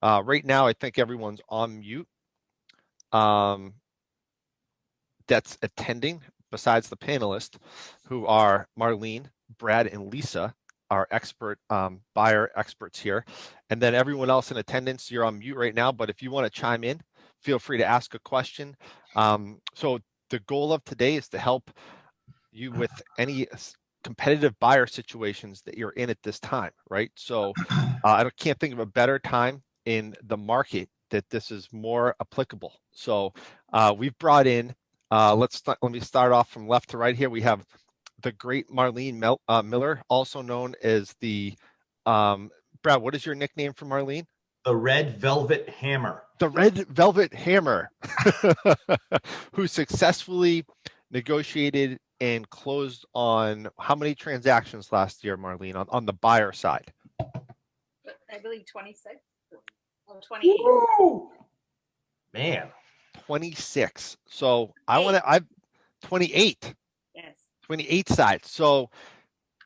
Right now, I think everyone's on mute. That's attending, besides the panelists, who are Marlene, Brad, and Lisa, our expert buyer experts here. And then everyone else in attendance, you're on mute right now, but if you want to chime in, feel free to ask a question. So the goal of today is to help you with any competitive buyer situations that you're in at this time, right? So I can't think of a better time in the market that this is more applicable. So we've brought in, let me start off from left to right here. We have the great Marlene Miller, also known as the, Brad, what is your nickname for Marlene? The Red Velvet Hammer. The Red Velvet Hammer, who successfully negotiated and closed on how many transactions last year, Marlene, on the buyer side? I believe 26 or 28. Woo! Man. 26. So I've 28. Yes. 28 sides. So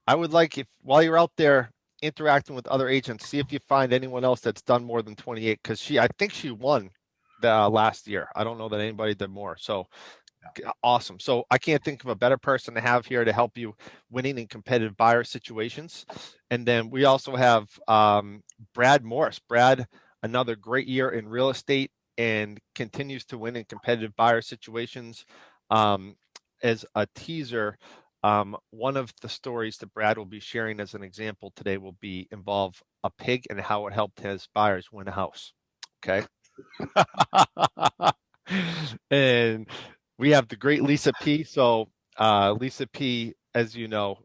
I would like, if while you're out there interacting with other agents, see if you find anyone else that's done more than 28, because I think she won the last year. I don't know that anybody did more. So awesome. So I can't think of a better person to have here to help you winning in competitive buyer situations. And then we also have Brad Morse. Brad, another great year in real estate and continues to win in competitive buyer situations. As a teaser, one of the stories that Brad will be sharing as an example today will involve a pig and how it helped his buyers win a house. Okay. And we have the great Lisa P. So Lisa P., as you know,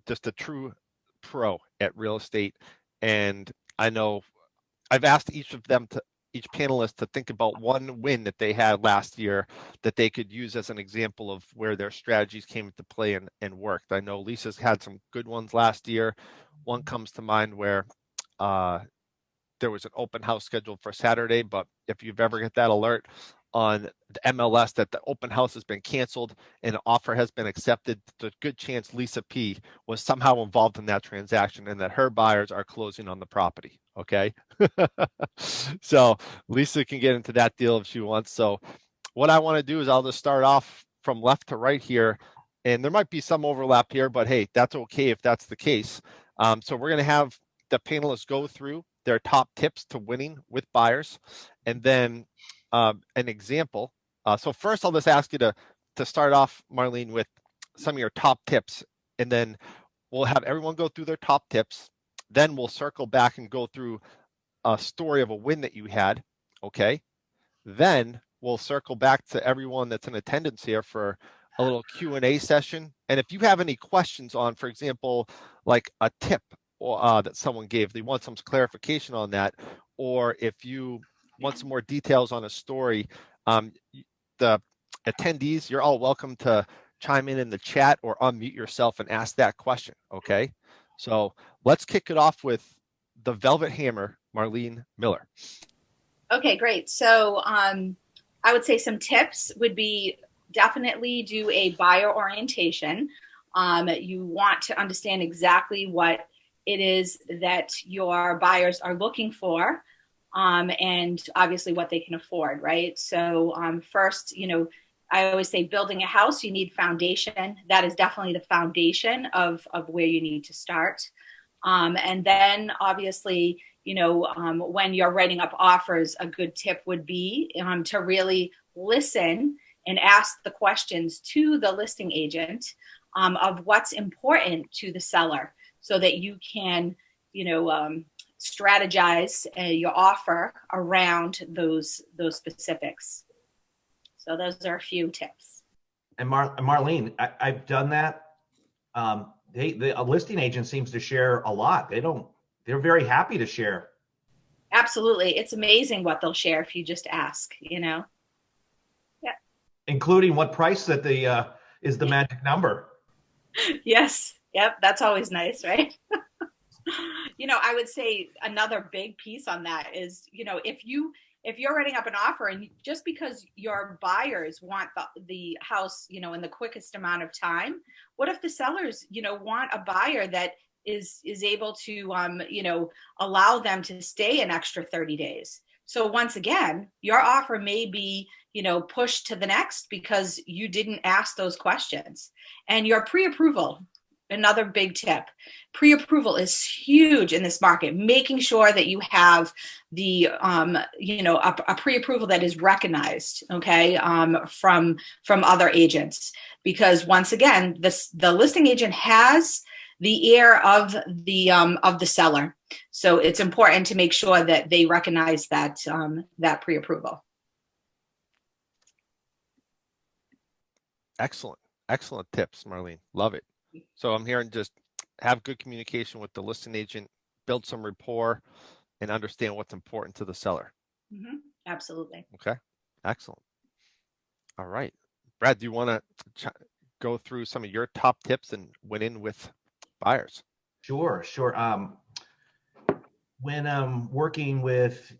just a true pro at real estate. And I know I've asked each panelist to think about one win that they had last year that they could use as an example of where their strategies came into play and worked. I know Lisa's had some good ones last year. One comes to mind where there was an open house scheduled for Saturday, but if you've ever get that alert on the MLS that the open house has been canceled and an offer has been accepted, there's a good chance Lisa P. was somehow involved in that transaction and that her buyers are closing on the property. Okay. So Lisa can get into that deal if she wants. So what I want to do is I'll just start off from left to right here, and there might be some overlap here, but hey, that's okay if that's the case. So we're going to have the panelists go through their top tips to winning with buyers, and then an example. So first, I'll just ask you to start off, Marlene, with some of your top tips, and then we'll have everyone go through their top tips. Then we'll circle back and go through a story of a win that you had. Okay. Then we'll circle back to everyone that's in attendance here for a little Q&A session. And if you have any questions on, for example, like a tip that someone gave, they want some clarification on that, or if you want some more details on a story, the attendees, you're all welcome to chime in the chat or unmute yourself and ask that question. Okay. So let's kick it off with the Velvet Hammer, Marlene Miller. Okay, great. So I would say some tips would be definitely do a buyer orientation. You want to understand exactly what it is that your buyers are looking for, and obviously what they can afford, right? So first, I always say building a house, you need foundation. That is definitely the foundation of where you need to start. And then obviously, when you're writing up offers, a good tip would be to really listen and ask the questions to the listing agent of what's important to the seller so that you can, strategize your offer around those specifics. So those are a few tips. And Marlene, I've done that. A listing agent seems to share a lot. They're very happy to share. Absolutely. It's amazing what they'll share if you just ask, Yeah. Including what price that is the magic number. Yes. Yep. That's always nice, right? I would say another big piece on that is, if you're writing up an offer and just because your buyers want the house, in the quickest amount of time, what if the sellers, want a buyer that is able to allow them to stay an extra 30 days. So once again, your offer may be pushed to the next because you didn't ask those questions. And your pre-approval, another big tip, pre-approval is huge in this market, making sure that you have the a pre-approval that is recognized, okay, from other agents, because once again, the listing agent has the ear of the seller, so it's important to make sure that they recognize that pre-approval. Excellent tips, Marlene. Love it. So I'm hearing just have good communication with the listing agent, build some rapport, and understand what's important to the seller. Mm-hmm. Absolutely. Okay, excellent. All right, Brad, do you want to go through some of your top tips and win in with buyers? Sure. When I'm working with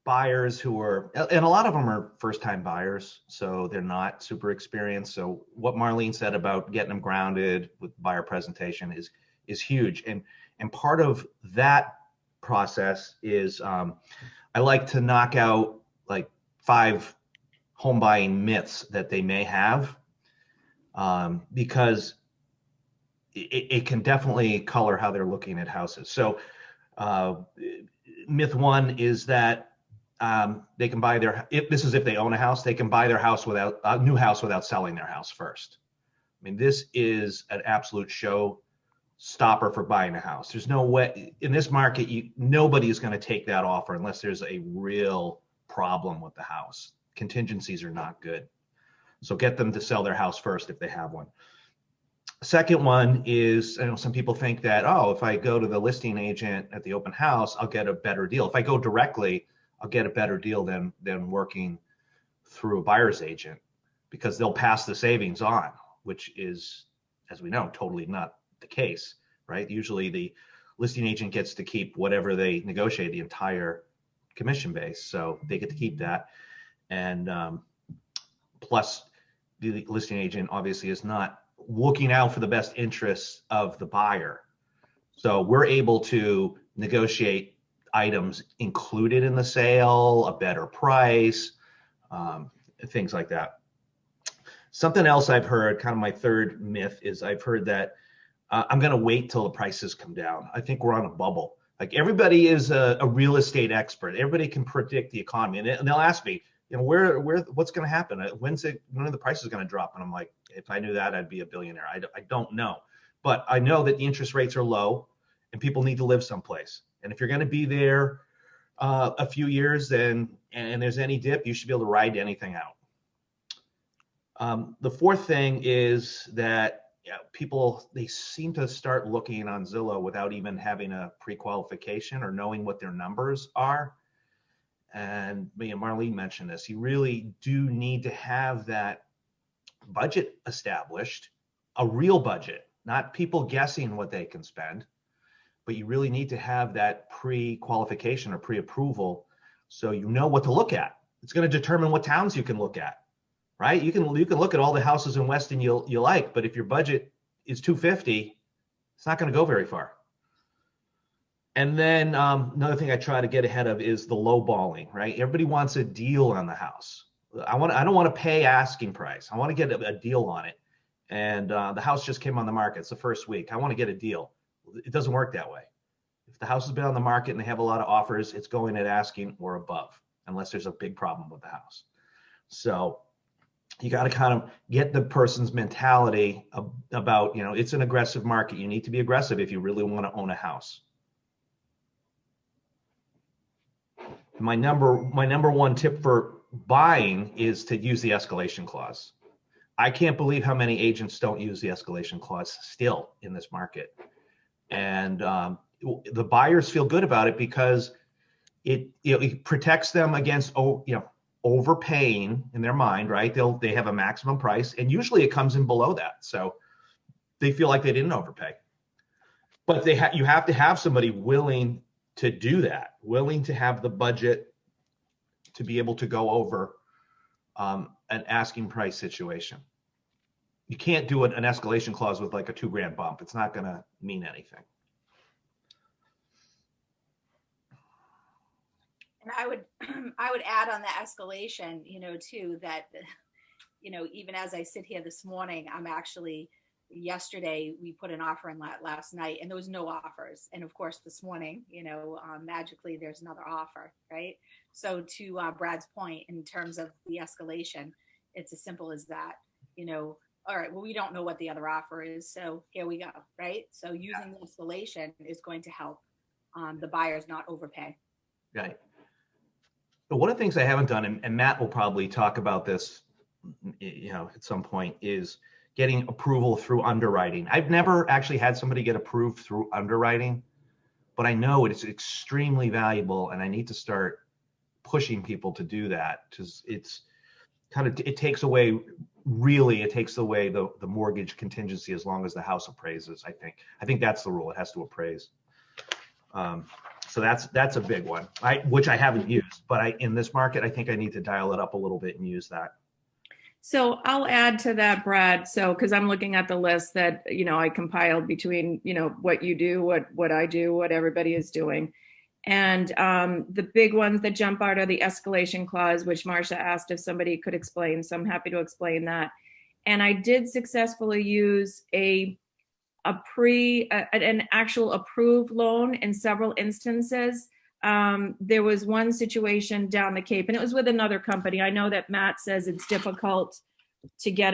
buyers who are, and a lot of them are first-time buyers, so they're not super experienced. So what Marlene said about getting them grounded with buyer presentation is huge. And part of that process is I like to knock out like 5 home buying myths that they may have, because it can definitely color how they're looking at houses. So myth 1 is that they can buy if they own a house, they can buy their house without a new house without selling their house first. I mean, this is an absolute show stopper for buying a house. There's no way in this market, nobody is going to take that offer unless there's a real problem with the house. Contingencies are not good. So get them to sell their house first if they have one. Second one is, some people think that, if I go to the listing agent at the open house, I'll get a better deal. If I go directly, I'll get a better deal than working through a buyer's agent, because they'll pass the savings on, which is, as we know, totally not the case, right? Usually the listing agent gets to keep whatever they negotiate, the entire commission base. So they get to keep that. And plus the listing agent obviously is not looking out for the best interests of the buyer. So we're able to negotiate items included in the sale, a better price, things like that. Something else I've heard, kind of my third myth, is I've heard that I'm going to wait till the prices come down. I think we're on a bubble. Like, everybody is a real estate expert. Everybody can predict the economy, and they'll ask me, what's going to happen? When are the prices going to drop? And I'm like, if I knew that, I'd be a billionaire. I don't know, but I know that the interest rates are low, and people need to live someplace. And if you're going to be there a few years, and there's any dip, you should be able to ride anything out. The fourth thing is that people, they seem to start looking on Zillow without even having a pre-qualification or knowing what their numbers are. And Marlene mentioned this. You really do need to have that budget established, a real budget, not people guessing what they can spend. But you really need to have that pre-qualification or pre-approval, so you know what to look at. It's going to determine what towns you can look at, right? You can look at all the houses in Weston you like, but if your budget is $250, it's not going to go very far. And then another thing I try to get ahead of is the lowballing, right? Everybody wants a deal on the house. I don't want to pay asking price. I want to get a deal on it. And the house just came on the market. It's the first week. I want to get a deal. It doesn't work that way. If the house has been on the market and they have a lot of offers, it's going at asking or above, unless there's a big problem with the house. So you got to kind of get the person's mentality about, it's an aggressive market. You need to be aggressive if you really want to own a house. My number one tip for buying is to use the escalation clause. I can't believe how many agents don't use the escalation clause still in this market. And the buyers feel good about it because it protects them against overpaying in their mind, right? They have a maximum price, and usually it comes in below that, so they feel like they didn't overpay. But you have to have somebody willing to do that, willing to have the budget to be able to go over an asking price situation. you can't do an escalation clause with like a $2,000 bump. It's not going to mean anything. And I would I would add on the escalation, too, that, even as I sit here this morning, I'm actually, yesterday we put an offer in last night and there was no offers. And of course, this morning, magically there's another offer, right? So to Brad's point, in terms of the escalation, it's as simple as that, all right, well, we don't know what the other offer is. So here we go, right? So using the escalation is going to help the buyers not overpay. Right. But one of the things I haven't done, and Matt will probably talk about this, at some point, is getting approval through underwriting. I've never actually had somebody get approved through underwriting, but I know it's extremely valuable, and I need to start pushing people to do that, because it takes away the mortgage contingency as long as the house appraises. I think that's the rule. It has to appraise. So that's a big one, which I haven't used, but in this market, I think I need to dial it up a little bit and use that. So I'll add to that, Brad. So, because I'm looking at the list that, I compiled between, what you do, what I do, what everybody is doing. And the big ones that jump out are the escalation clause, which Marcia asked if somebody could explain. So I'm happy to explain that. And I did successfully use an actual approved loan in several instances. There was one situation down the Cape, and it was with another company. I know that Matt says it's difficult to get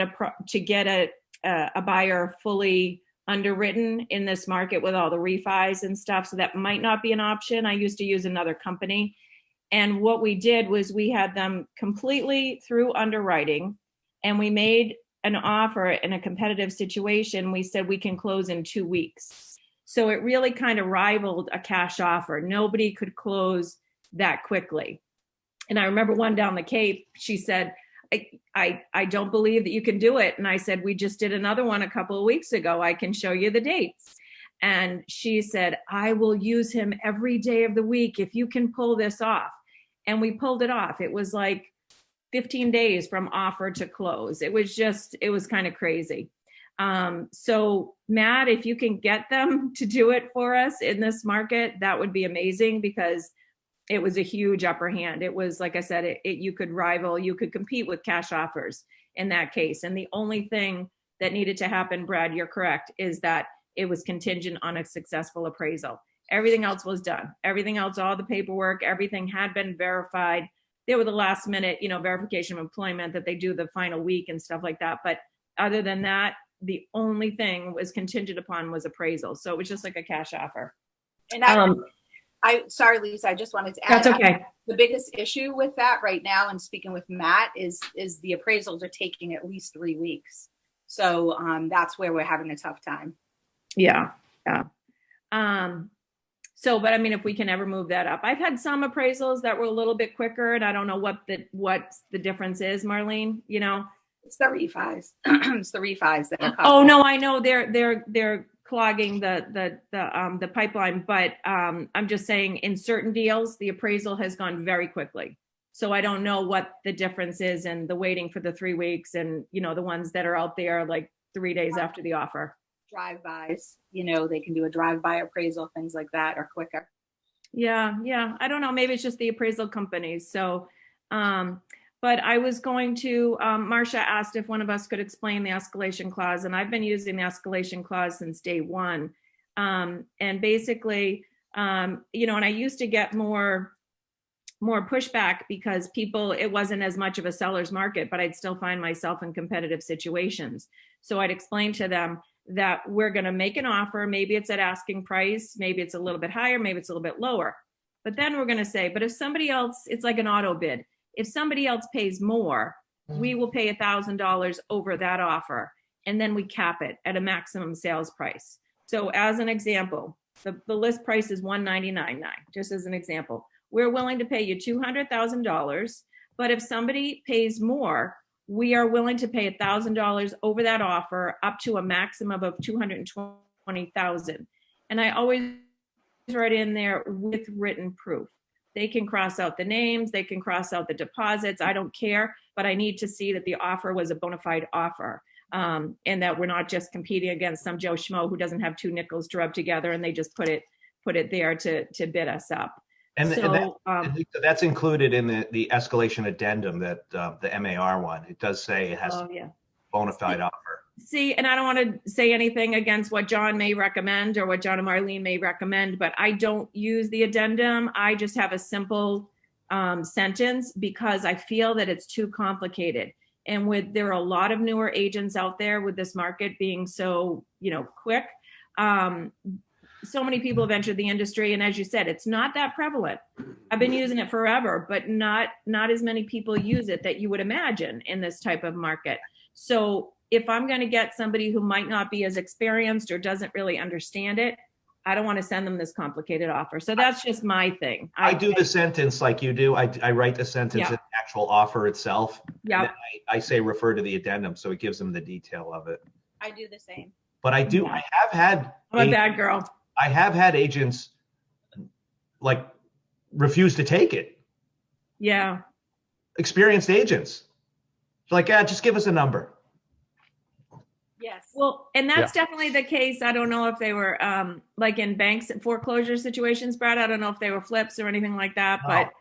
a buyer fully underwritten in this market with all the refis and stuff. So that might not be an option. I used to use another company. And what we did was we had them completely through underwriting, and we made an offer in a competitive situation. We said we can close in 2 weeks. So it really kind of rivaled a cash offer. Nobody could close that quickly. And I remember one down the Cape, she said, I don't believe that you can do it. And I said, we just did another one a couple of weeks ago. I can show you the dates. And she said, I will use him every day of the week if you can pull this off. And we pulled it off. It was like 15 days from offer to close. It was kind of crazy. So Matt, if you can get them to do it for us in this market, that would be amazing, because it was a huge upper hand. It was, like I said, you could compete with cash offers in that case. And the only thing that needed to happen, Brad, you're correct, is that it was contingent on a successful appraisal. Everything else was done. Everything else, all the paperwork, everything had been verified. They were the last minute, verification of employment that they do the final week and stuff like that. But other than that, the only thing was contingent upon was appraisal. So it was just like a cash offer. And sorry, Lisa, I just wanted to add. That's okay. The biggest issue with that right now, and speaking with Matt, is the appraisals are taking at least 3 weeks. So that's where we're having a tough time. Yeah. So, but I mean, if we can ever move that up, I've had some appraisals that were a little bit quicker, and I don't know what the difference is, Marlene. It's the refis. It's the refis that are. Oh no, I know they're clogging the pipeline, but I'm just saying, in certain deals, the appraisal has gone very quickly. So I don't know what the difference is in the waiting for the 3 weeks, and the ones that are out there like 3 days after the offer. Drive-bys, they can do a drive-by appraisal, things like that are quicker. Yeah. I don't know. Maybe it's just the appraisal companies. So, but I was going to, Marcia asked if one of us could explain the escalation clause, and I've been using the escalation clause since day one. And basically, and I used to get more pushback because it wasn't as much of a seller's market, but I'd still find myself in competitive situations. So I'd explain to them that we're going to make an offer. Maybe it's at asking price. Maybe it's a little bit higher. Maybe it's a little bit lower. But then we're going to say, but if somebody else, it's like an auto bid. If somebody else pays more, we will pay $1,000 over that offer. And then we cap it at a maximum sales price. So as an example, the list price is $199.9, just as an example. We're willing to pay you $200,000. But if somebody pays more, we are willing to pay $1,000 over that offer, up to a maximum of $220,000. And I always write in there with written proof. They can cross out the names, they can cross out the deposits. I don't care, but I need to see that the offer was a bona fide offer. and that we're not just competing against some Joe Schmo who doesn't have two nickels to rub together and they just put it there to bid us up. And, So, that's included in the escalation addendum, that the MAR one. It does say it has bona fide offer. See, and I don't want to say anything against what John may recommend or what John and Marlene may recommend, but I don't use the addendum. I just have a simple sentence because I feel that it's too complicated. And there are a lot of newer agents out there with this market being so, quick. So many people have entered the industry, and as you said, it's not that prevalent. I've been using it forever, but not as many people use it that you would imagine in this type of market. So if I'm going to get somebody who might not be as experienced or doesn't really understand it, I don't want to send them this complicated offer. So that's just my thing. I do the sentence like you do. I write the sentence in the actual offer itself. Yeah. I say refer to the addendum, so it gives them the detail of it. I do the same. But I have had. I'm a bad girl. I have had agents refuse to take it. Yeah. Experienced agents. Like, just give us a number. Yes. Well, and that's definitely the case. I don't know if they were like in banks and foreclosure situations, Brad. I don't know if they were flips or anything like that, but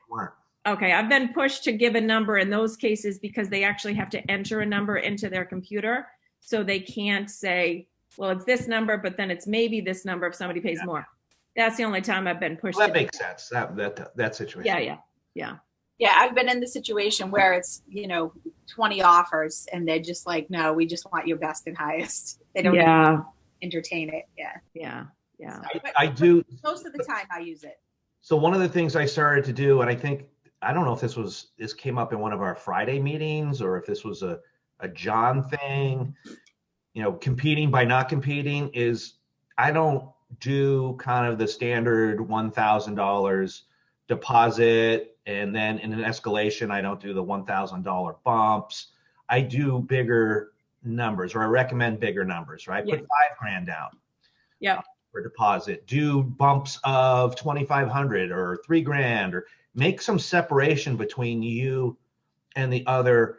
okay. I've been pushed to give a number in those cases because they actually have to enter a number into their computer. So they can't say, well, it's this number, but then it's maybe this number if somebody pays more. That's the only time I've been pushed. Well, that makes sense. That situation. Yeah. Yeah, I've been in the situation where it's, 20 offers and they're just like, no, we just want your best and highest. They don't even entertain it. Yeah. I do. Most of the time I use it. So one of the things I started to do, and I don't know if this came up in one of our Friday meetings or if this was a John thing, competing by not competing, is I don't do kind of the standard $1,000 deposit, and then in an escalation, I don't do the $1,000 bumps. I do bigger numbers, or I recommend bigger numbers, right? Put $5,000 down. Yeah. For deposit. Do bumps of $2,500 or $3,000, or make some separation between you and the other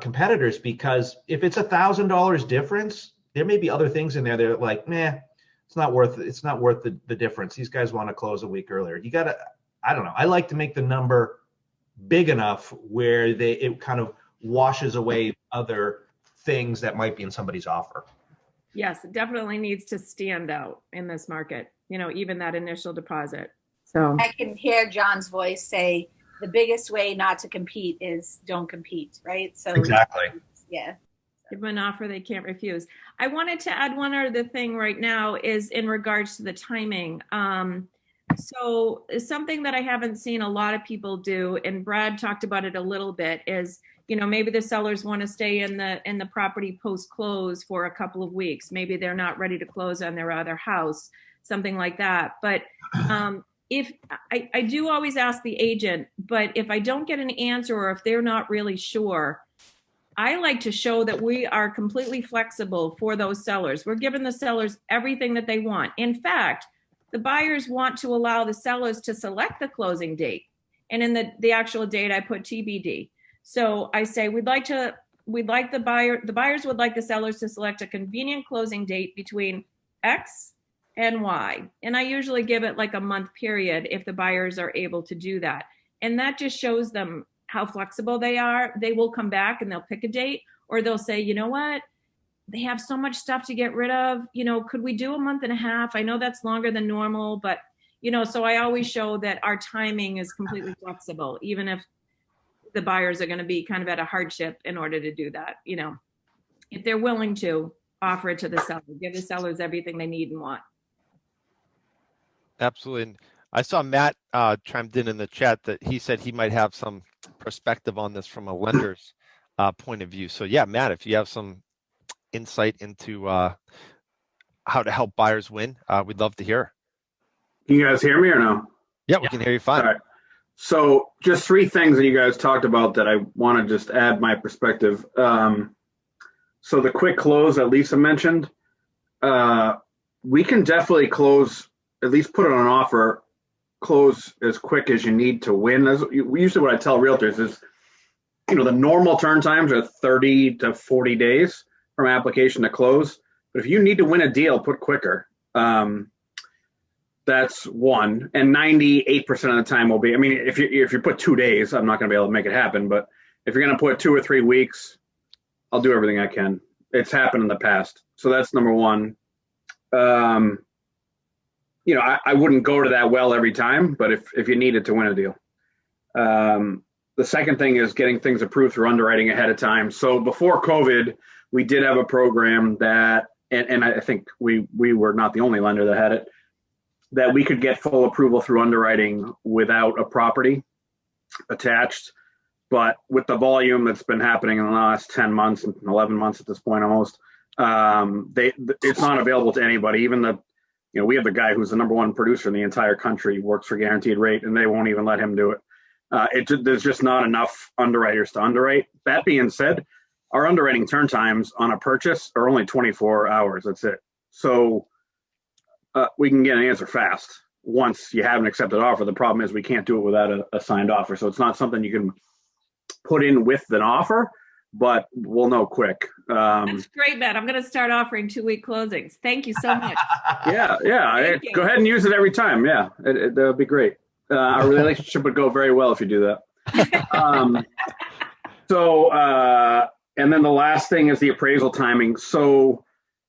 competitors, because if it's $1,000 difference, there may be other things in there that are like, it's not worth the difference. These guys want to close a week earlier. You gotta, I don't know. I like to make the number big enough where it kind of washes away other things that might be in somebody's offer. Yes, it definitely needs to stand out in this market, even that initial deposit. So I can hear John's voice say the biggest way not to compete is don't compete, right? So exactly. Yeah. Give them an offer they can't refuse. I wanted to add one other thing right now is in regards to the timing. So something that I haven't seen a lot of people do, and Brad talked about it a little bit, is maybe the sellers want to stay in the property post-close for a couple of weeks. Maybe they're not ready to close on their other house, something like that. But if I do always ask the agent, but if I don't get an answer or if they're not really sure, I like to show that we are completely flexible for those sellers. We're giving the sellers everything that they want. In fact, the buyers want to allow the sellers to select the closing date. And in the actual date, I put TBD. So I say, the buyers would like the sellers to select a convenient closing date between X and Y. And I usually give it like a month period if the buyers are able to do that. And that just shows them how flexible they are. They will come back and they'll pick a date, or they'll say, you know what? They have so much stuff to get rid of. Could we do a month and a half? I know that's longer than normal, but, so I always show that our timing is completely flexible, even if the buyers are going to be kind of at a hardship in order to do that. If they're willing to offer it to the seller, give the sellers everything they need and want. Absolutely. And I saw Matt chimed in the chat that he said he might have some perspective on this from a lender's point of view. So yeah, Matt, if you have some insight into how to help buyers win, we'd love to hear. Can you guys hear me or no? Yeah, we can hear you fine. All right. So just three things that you guys talked about that I want to just add my perspective. So the quick close that Lisa mentioned, we can definitely close, at least put it on an offer, close as quick as you need to win. Usually what I tell realtors is the normal turn times are 30 to 40 days from application to close. But if you need to win a deal, put quicker. That's one. And 98% of the time will be, I mean, if you put 2 days, I'm not going to be able to make it happen. But if you're going to put 2 or 3 weeks, I'll do everything I can. It's happened in the past. So that's number one. I wouldn't go to that well every time, but if you needed to win a deal. The second thing is getting things approved through underwriting ahead of time. So before COVID, we did have a program that, and I think we were not the only lender that had it, that we could get full approval through underwriting without a property attached. But with the volume that's been happening in the last 10 months, 11 months at this point almost, it's not available to anybody. Even we have the guy who's the number one producer in the entire country, works for guaranteed rate, and they won't even let him do it. There's just not enough underwriters to underwrite. That being said, our underwriting turn times on a purchase are only 24 hours. That's it. So we can get an answer fast once you have an accepted offer. The problem is we can't do it without a signed offer. So it's not something you can put in with an offer, but we'll know quick. That's great, Matt. I'm going to start offering 2-week closings. Thank you so much. Yeah. Go ahead and use it every time. Yeah, that'll be great. Our relationship would go very well if you do that. And then the last thing is the appraisal timing. So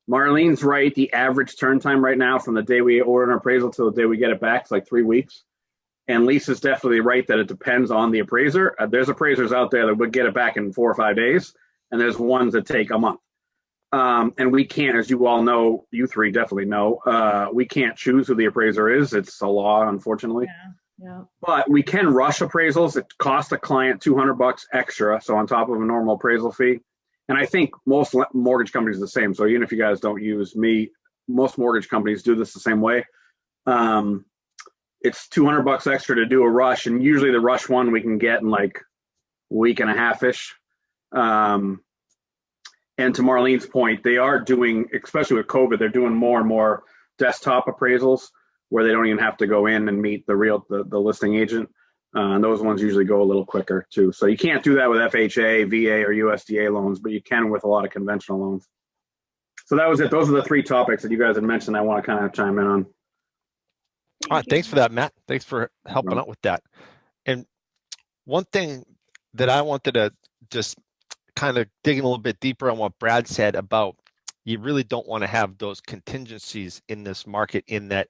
Marlene's right. The average turn time right now from the day we order an appraisal to the day we get it back is like 3 weeks. And Lisa's definitely right that it depends on the appraiser. There's appraisers out there that would get it back in 4 or 5 days, and there's ones that take a month. And we can't, as you all know, you three definitely know, we can't choose who the appraiser is. It's a law, unfortunately. Yeah. But we can rush appraisals. It costs a client $200 extra, so on top of a normal appraisal fee. And I think most mortgage companies are the same. So even if you guys don't use me, most mortgage companies do this the same way. It's $200 extra to do a rush, and usually the rush one we can get in like a week and a half-ish. And to Marlene's point, they are doing, especially with COVID, they're doing more and more desktop appraisals where they don't even have to go in and meet the listing agent. And those ones usually go a little quicker too. So you can't do that with FHA, VA, or USDA loans, but you can with a lot of conventional loans. So that was it. Those are the 3 topics that you guys had mentioned I want to kind of chime in on. All right, thanks for that, Matt. Thanks for helping out with that. And one thing that I wanted to just kind of dig in a little bit deeper on what Brad said about you really don't want to have those contingencies in this market, in that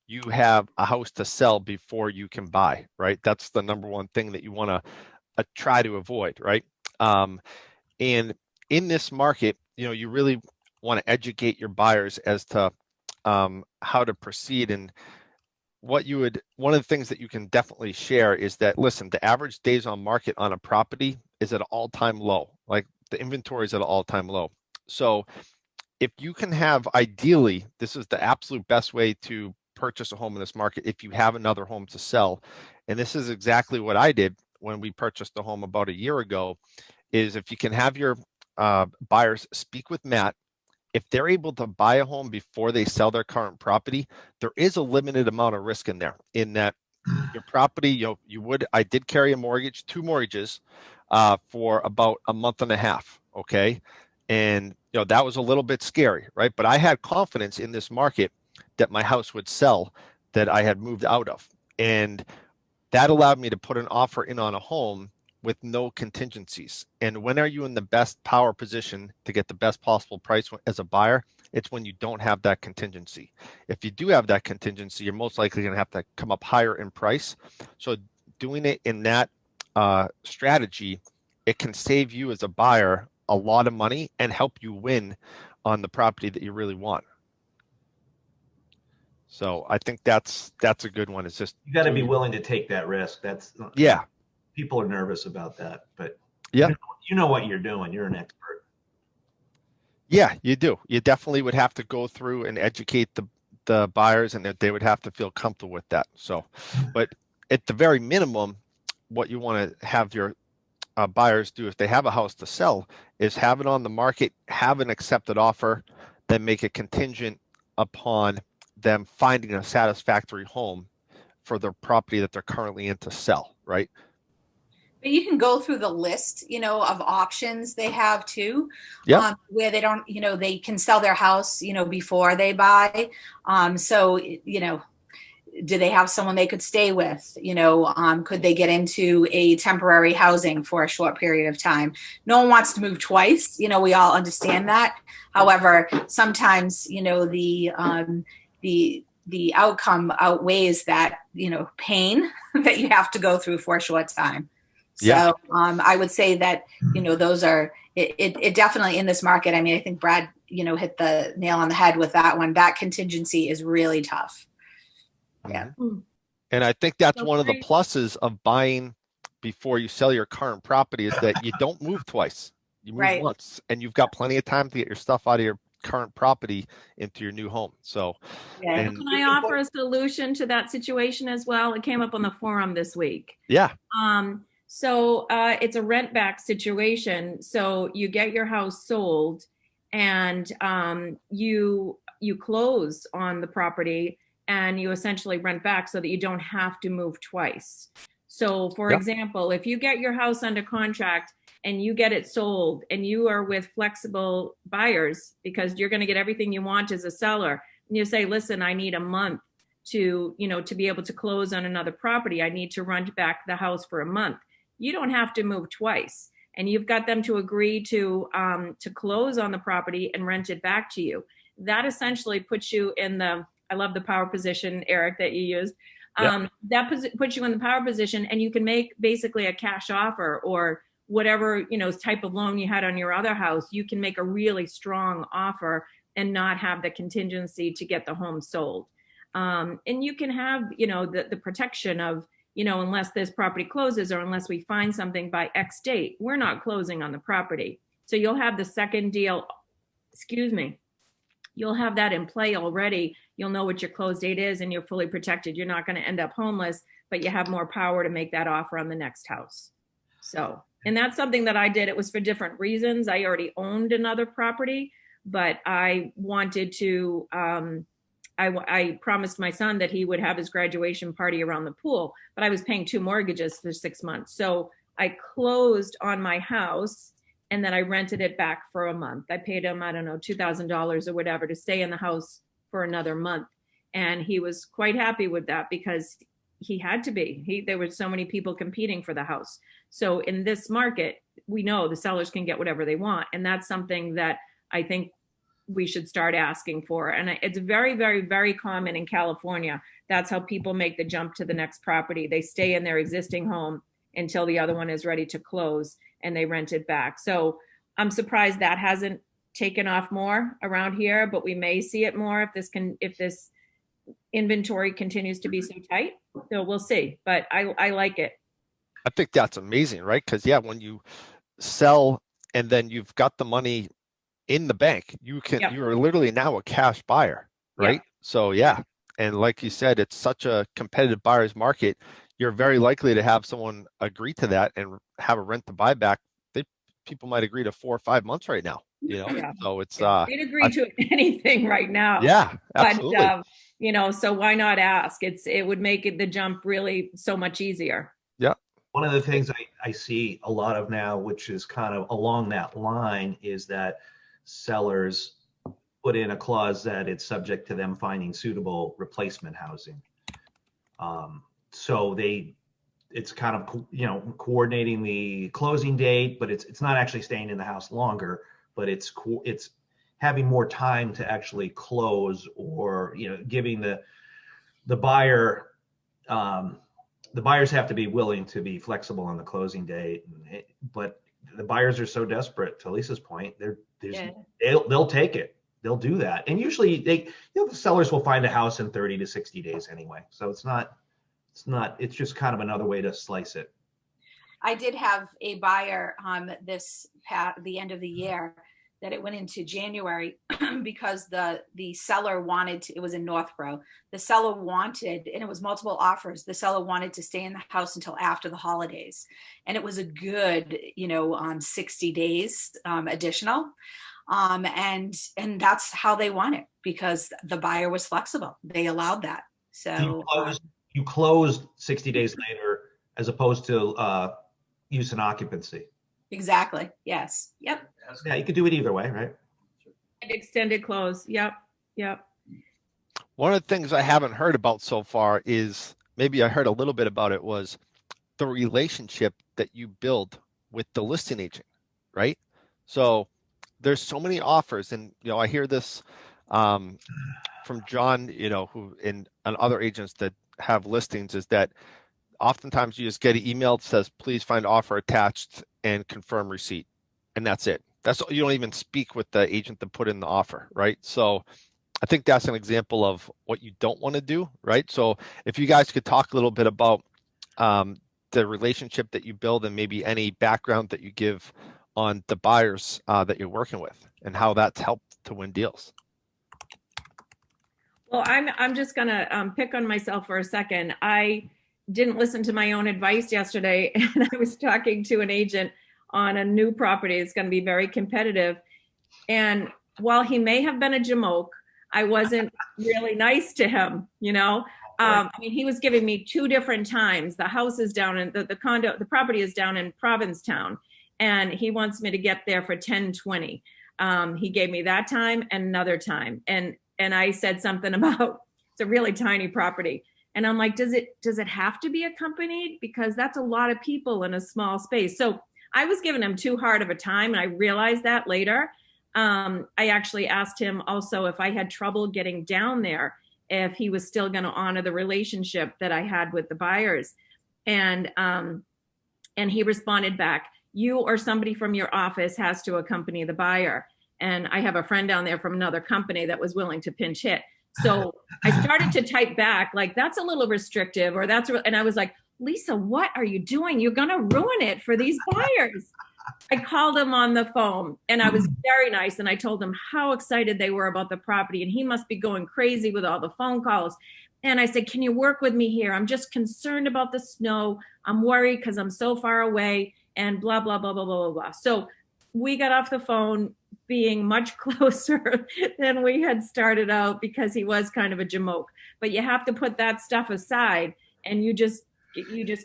you have a house to sell before you can buy, right? That's the number one thing that you want to try to avoid, right? And in this market, you really want to educate your buyers as to how to proceed. And one of the things that you can definitely share is that, listen, the average days on market on a property is at an all-time low. Like the inventory is at an all-time low. So if you can have, ideally, this is the absolute best way to purchase a home in this market if you have another home to sell. And this is exactly what I did when we purchased the home about a year ago, is if you can have your buyers speak with Matt. If they're able to buy a home before they sell their current property, there is a limited amount of risk in there, in that your property, I did carry a mortgage, 2 mortgages for about a month and a half. Okay. And, that was a little bit scary, right? But I had confidence in this market that my house would sell that I had moved out of. And that allowed me to put an offer in on a home with no contingencies. And when are you in the best power position to get the best possible price as a buyer? It's when you don't have that contingency. If you do have that contingency, you're most likely going to have to come up higher in price. So doing it in that strategy, it can save you as a buyer a lot of money and help you win on the property that you really want. So I think that's a good one. It's just, you got to be willing to take that risk. People are nervous about that, but yeah, you know what you're doing. You're an expert. Yeah, you do. You definitely would have to go through and educate the buyers, and that they would have to feel comfortable with that. So, but at the very minimum, what you want to have your buyers do if they have a house to sell is have it on the market, have an accepted offer, then make it contingent upon them finding a satisfactory home for the property that they're currently in to sell, right? But you can go through the list, of options they have too, Yep. where they don't, they can sell their house, before they buy. So, do they have someone they could stay with? Could they get into a temporary housing for a short period of time? No one wants to move twice. We all understand that. However, sometimes, the outcome outweighs that, pain that you have to go through for a short time. So Yeah. I would say that, those are, it definitely in this market. I mean, I think Brad, hit the nail on the head with that one. That contingency is really tough. Yeah. And I think that's So one of the great. pluses of buying before you sell your current property is that you don't move twice. You move Right. once, and you've got plenty of time to get your stuff out of your current property into your new home. So, Yeah. and Can I offer a solution to that situation as well? It came up on the forum this week. yeah, So it's a rent back situation. So you get your house sold and you close on the property and you essentially rent back so that you don't have to move twice. So for Yep. example, if you get your house under contract and you get it sold and you are with flexible buyers because you're going to get everything you want as a seller, and you say, listen, I need a month to be able to close on another property. I need to rent back the house for a month. You don't have to move twice, and you've got them to agree to close on the property and rent it back to you. That essentially puts you in I love the power position, Eric, that you used. Yep. That puts you in the power position, and you can make basically a cash offer or whatever type of loan you had on your other house. You can make a really strong offer and not have the contingency to get the home sold. And you can have the protection of unless this property closes or unless we find something by X date, we're not closing on the property. So you'll have the second deal, you'll have that in play already. You'll know what your close date is and you're fully protected. You're not going to end up homeless, but you have more power to make that offer on the next house. So, and that's something that I did. It was for different reasons. I already owned another property, but I wanted to, I promised my son that he would have his graduation party around the pool, but I was paying 2 mortgages for 6 months. So I closed on my house and then I rented it back for a month. I paid him, I don't know, $2,000 or whatever to stay in the house for another month. And he was quite happy with that because he had to be. There were so many people competing for the house. So in this market, we know the sellers can get whatever they want. And that's something that I think we should start asking for. And it's very, very, very common in California. That's how people make the jump to the next property. They stay in their existing home until the other one is ready to close and they rent it back. So I'm surprised that hasn't taken off more around here, but we may see it more if this inventory continues to be so tight. So we'll see, but I like it. I think that's amazing, right? Because when you sell and then you've got the money in the bank, you are literally now a cash buyer, right? Yep. So and like you said, it's such a competitive buyer's market. You're very likely to have someone agree to that and have a rent to buy back. People might agree to 4 or 5 months right now, Yeah. So it's they'd agree to anything right now. Yeah, absolutely. But so why not ask? It would make the jump really so much easier. Yeah. One of the things I see a lot of now, which is kind of along that line, is that sellers put in a clause that it's subject to them finding suitable replacement housing. So it's kind of coordinating the closing date, but it's not actually staying in the house longer, but it's having more time to actually close, or giving the buyer. The buyers have to be willing to be flexible on the closing date, but the buyers are so desperate. To Lisa's point, they'll take it. They'll do that, and usually the sellers will find a house in 30 to 60 days anyway. So it's just kind of another way to slice it. I did have a buyer the end of the year that it went into January because the seller wanted to, it was in Northborough. The seller wanted, and it was multiple offers. The seller wanted to stay in the house until after the holidays. And it was a good, 60 days additional. And that's how they want it because the buyer was flexible. They allowed that. So you closed 60 days later, as opposed to use and occupancy. Exactly. Yes. Yep. Yeah, you could do it either way, right? And extended close. Yep. Yep. One of the things I haven't heard about so far is, maybe I heard a little bit about it, was the relationship that you build with the listing agent, right? So there's so many offers, and I hear this from John, who and other agents that have listings, is that oftentimes you just get an email that says, please find offer attached and confirm receipt, and that's it. You don't even speak with the agent that put in the offer, right? So I think that's an example of what you don't want to do, right? So if you guys could talk a little bit about the relationship that you build, and maybe any background that you give on the buyers that you're working with, and how that's helped to win deals. Well, I'm just gonna pick on myself for a second. I didn't listen to my own advice yesterday, and I was talking to an agent on a new property. It's going to be very competitive, and while he may have been a jamoke, I wasn't really nice to him. I mean, he was giving me 2 different times. The house is down in the property is down in Provincetown, and he wants me to get there for 10:20. He gave me that time and another time, and I said something about it's a really tiny property, and I'm like, does it have to be accompanied, because that's a lot of people in a small space. So I was giving him too hard of a time, and I realized that later. I actually asked him also if I had trouble getting down there, if he was still going to honor the relationship that I had with the buyers. And he responded back, you or somebody from your office has to accompany the buyer. And I have a friend down there from another company that was willing to pinch hit. So I started to type back, like, that's a little restrictive, or and I was like, Lisa, what are you doing? You're going to ruin it for these buyers. I called him on the phone, and I was very nice, and I told him how excited they were about the property, and he must be going crazy with all the phone calls. And I said, can you work with me here? I'm just concerned about the snow. I'm worried because I'm so far away, and blah, blah, blah, blah, blah, blah, blah. So we got off the phone being much closer than we had started out, because he was kind of a jamoke. But you have to put that stuff aside, and you just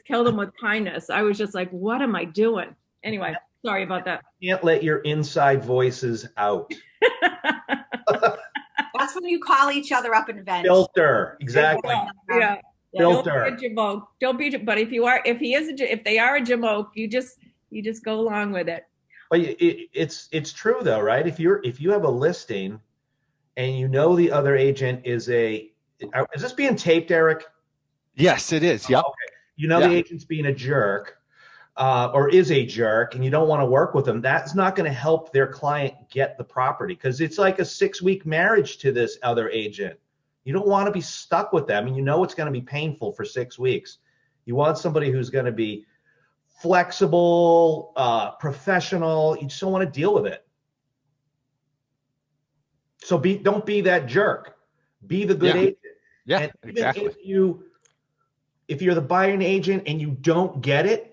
killed him with kindness. I was just like, what am I doing? Anyway, sorry about that. You can't let your inside voices out. That's when you call each other up and vent. Filter, exactly. Yeah. Filter. Don't be a jamoke. But if they are a jamoke, you just go along with it. But it's true though, right? If you have a listing and the other agent is this being taped, Eric? Yes, it is. Yep. Okay. The agent's being a jerk. Or is a jerk, and you don't want to work with them, that's not going to help their client get the property, because it's like a 6-week marriage to this other agent. You don't want to be stuck with them, and it's going to be painful for 6 weeks. You want somebody who's going to be flexible, professional. You just don't want to deal with it. So don't be that jerk. Be the good agent. Yeah, and exactly. If you're the buying agent and you don't get it,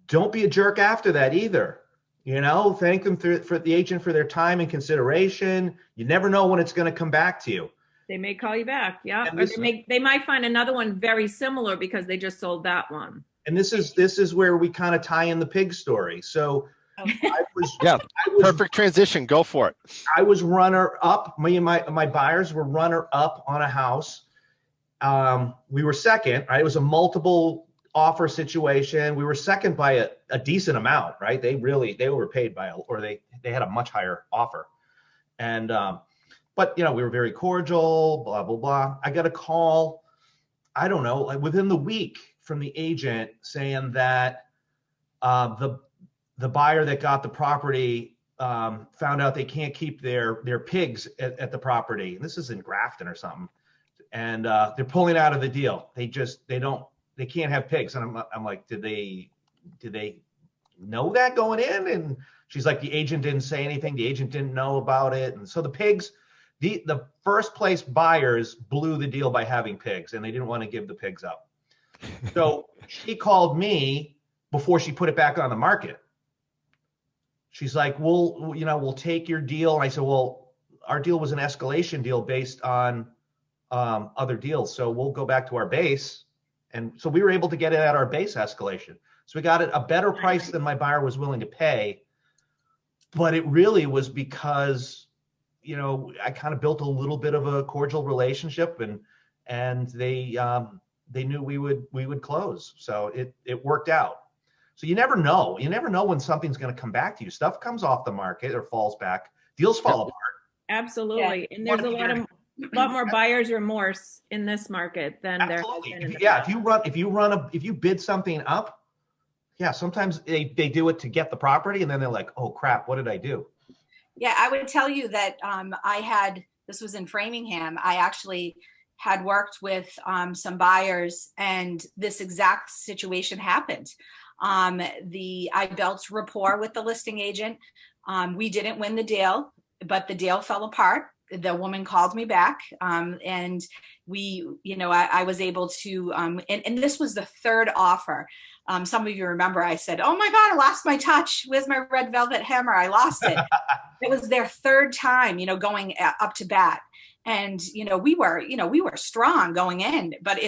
don't be a jerk after that either. Thank them for the agent for their time and consideration. You never know when it's going to come back to you. They may call you back. Yeah. Or they might find another one very similar because they just sold that one. And this is where we kind of tie in the pig story. So perfect transition. Go for it. I was runner up. My buyers were runner up on a house. We were second, right? It was a multiple offer situation. We were second by a decent amount, right? They were paid they had a much higher offer. And, but we were very cordial, blah, blah, blah. I got a call, I don't know, like within the week from the agent saying that, the buyer that got the property, found out they can't keep their pigs at the property. And this is in Grafton or something. And, they're pulling out of the deal. They can't have pigs. And I'm like, did they know that going in? And she's like, the agent didn't say anything. The agent didn't know about it. And so the pigs, the first place buyers blew the deal by having pigs, and they didn't want to give the pigs up. So she called me before she put it back on the market. She's like, we'll take your deal. And I said, well, our deal was an escalation deal based on other deals. So we'll go back to our base And so we were able to get it at our base escalation. So we got it a better price than my buyer was willing to pay. But it really was because, you know, I kind of built a little bit of a cordial relationship, and they knew we would close. So it worked out. So you never know. You never know when something's going to come back to you. Stuff comes off the market or falls back. Deals fall apart. Absolutely. Yeah. And there's a lot more buyer's remorse in this market than Absolutely. there has been in the past. If you bid something up, sometimes they do it to get the property, and then they're like, oh crap, what did I do? Yeah, I would tell you that this was in Framingham. I actually had worked with some buyers, and this exact situation happened. I built rapport with the listing agent. We didn't win the deal, but the deal fell apart. The woman called me back, and I was able to, and this was the third offer. Some of you remember I said, oh my God, I lost my touch. Where's my red velvet hammer? I lost it. It was their third time, going up to bat. And, we were strong going in, but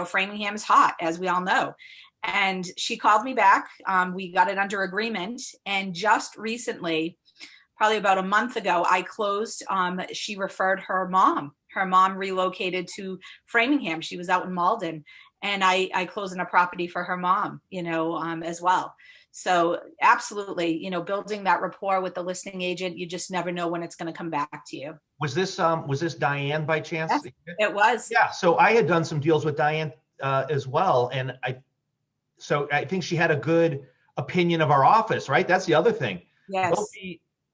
Framingham is hot, as we all know. And she called me back. We got it under agreement. And just recently, probably about a month ago, I closed. She referred her mom. Her mom relocated to Framingham. She was out in Malden. And I closed on a property for her mom, as well. So absolutely, building that rapport with the listing agent, you just never know when it's going to come back to you. Was this Diane by chance? Yes, it was. Yeah. So I had done some deals with Diane as well. And I think she had a good opinion of our office, right? That's the other thing. Yes.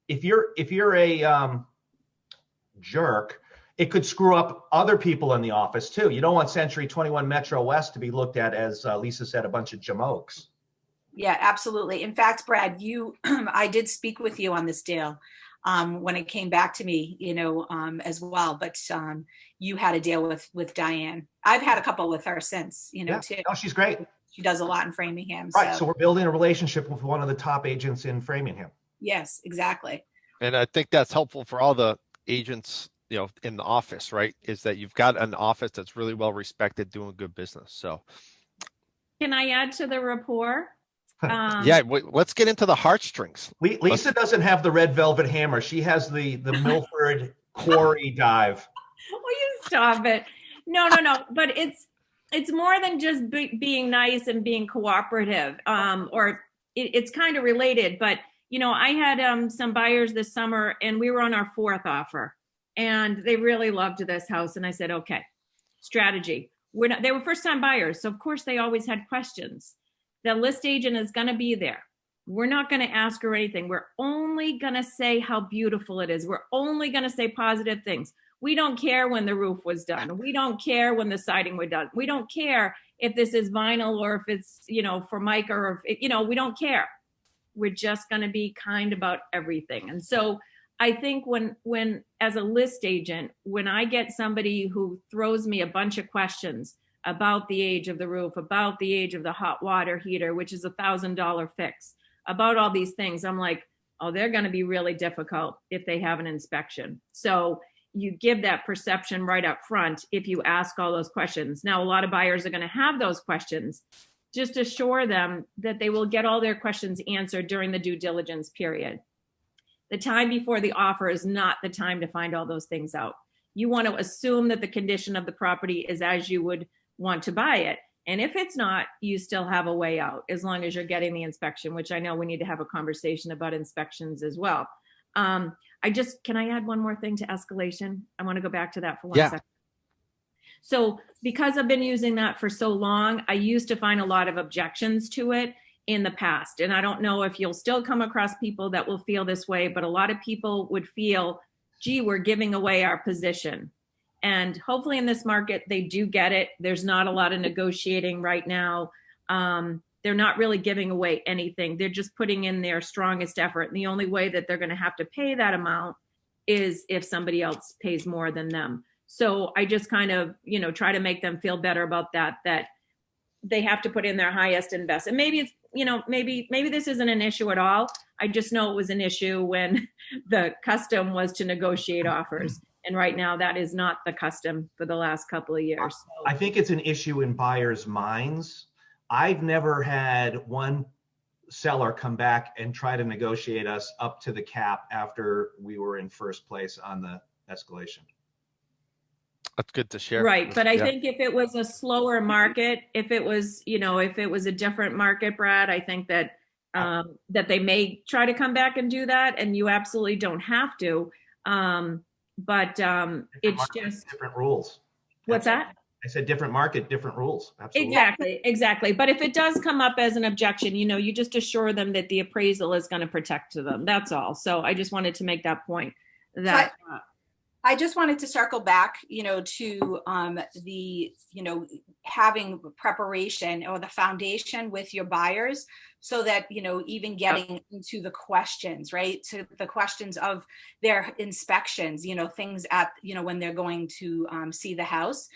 If you're a jerk, it could screw up other people in the office too. You don't want Century 21 Metro West to be looked at as Lisa said, a bunch of jamokes. Yeah, absolutely. In fact, Brad, I did speak with you on this deal when it came back to me, as well. But you had a deal with Diane. I've had a couple with her since, too. No, she's great. She does a lot in Framingham. Right. So we're building a relationship with one of the top agents in Framingham. Yes, exactly. And I think that's helpful for all the agents, in the office, right? Is that you've got an office that's really well respected, doing good business. So can I add to the rapport? Let's get into the heartstrings. Lisa doesn't have the red velvet hammer. She has the Milford quarry dive. Will you stop it? No. But it's more than just being nice and being cooperative. It's kind of related. But I had some buyers this summer, and we were on our fourth offer, and they really loved this house. And I said, okay, strategy. They were first-time buyers, so of course they always had questions. The list agent is going to be there. We're not going to ask her anything. We're only going to say how beautiful it is. We're only going to say positive things. We don't care when the roof was done. We don't care when the siding was done. We don't care if this is vinyl or if it's, Formica or if we don't care. We're just going to be kind about everything. And so I think when as a list agent, when I get somebody who throws me a bunch of questions about the age of the roof, about the age of the hot water heater, which is $1,000 fix, about all these things, I'm like, oh, they're going to be really difficult if they have an inspection. So you give that perception right up front if you ask all those questions. Now, a lot of buyers are going to have those questions. Just assure them that they will get all their questions answered during the due diligence period. The time before the offer is not the time to find all those things out. You want to assume that the condition of the property is as you would want to buy it. And if it's not, you still have a way out as long as you're getting the inspection, which I know we need to have a conversation about inspections as well. Can I add one more thing to escalation? I want to go back to that for one second. So because I've been using that for so long, I used to find a lot of objections to it in the past. And I don't know if you'll still come across people that will feel this way, but a lot of people would feel, gee, we're giving away our position. And hopefully in this market, they do get it. There's not a lot of negotiating right now. They're not really giving away anything. They're just putting in their strongest effort. And the only way that they're going to have to pay that amount is if somebody else pays more than them. So I just kind of, try to make them feel better about that they have to put in their highest investment. Maybe it's, maybe this isn't an issue at all. I just know it was an issue when the custom was to negotiate offers. And right now that is not the custom for the last couple of years. So. I think it's an issue in buyers' minds. I've never had one seller come back and try to negotiate us up to the cap after we were in first place on the escalation. That's good to share. Right. But I Yeah. think if it was a slower market, if it was a different market, Brad, I think that that they may try to come back and do that, and you absolutely don't have to. But it's just different rules. What's that? I said different market, different rules. Absolutely. Exactly. But if it does come up as an objection, you just assure them that the appraisal is going to protect to them. That's all. So I just wanted to make that point. That I just wanted to circle back, to the, having preparation or the foundation with your buyers, so that, even getting into the questions, right? To the questions of their inspections, things at, when they're going to see the house.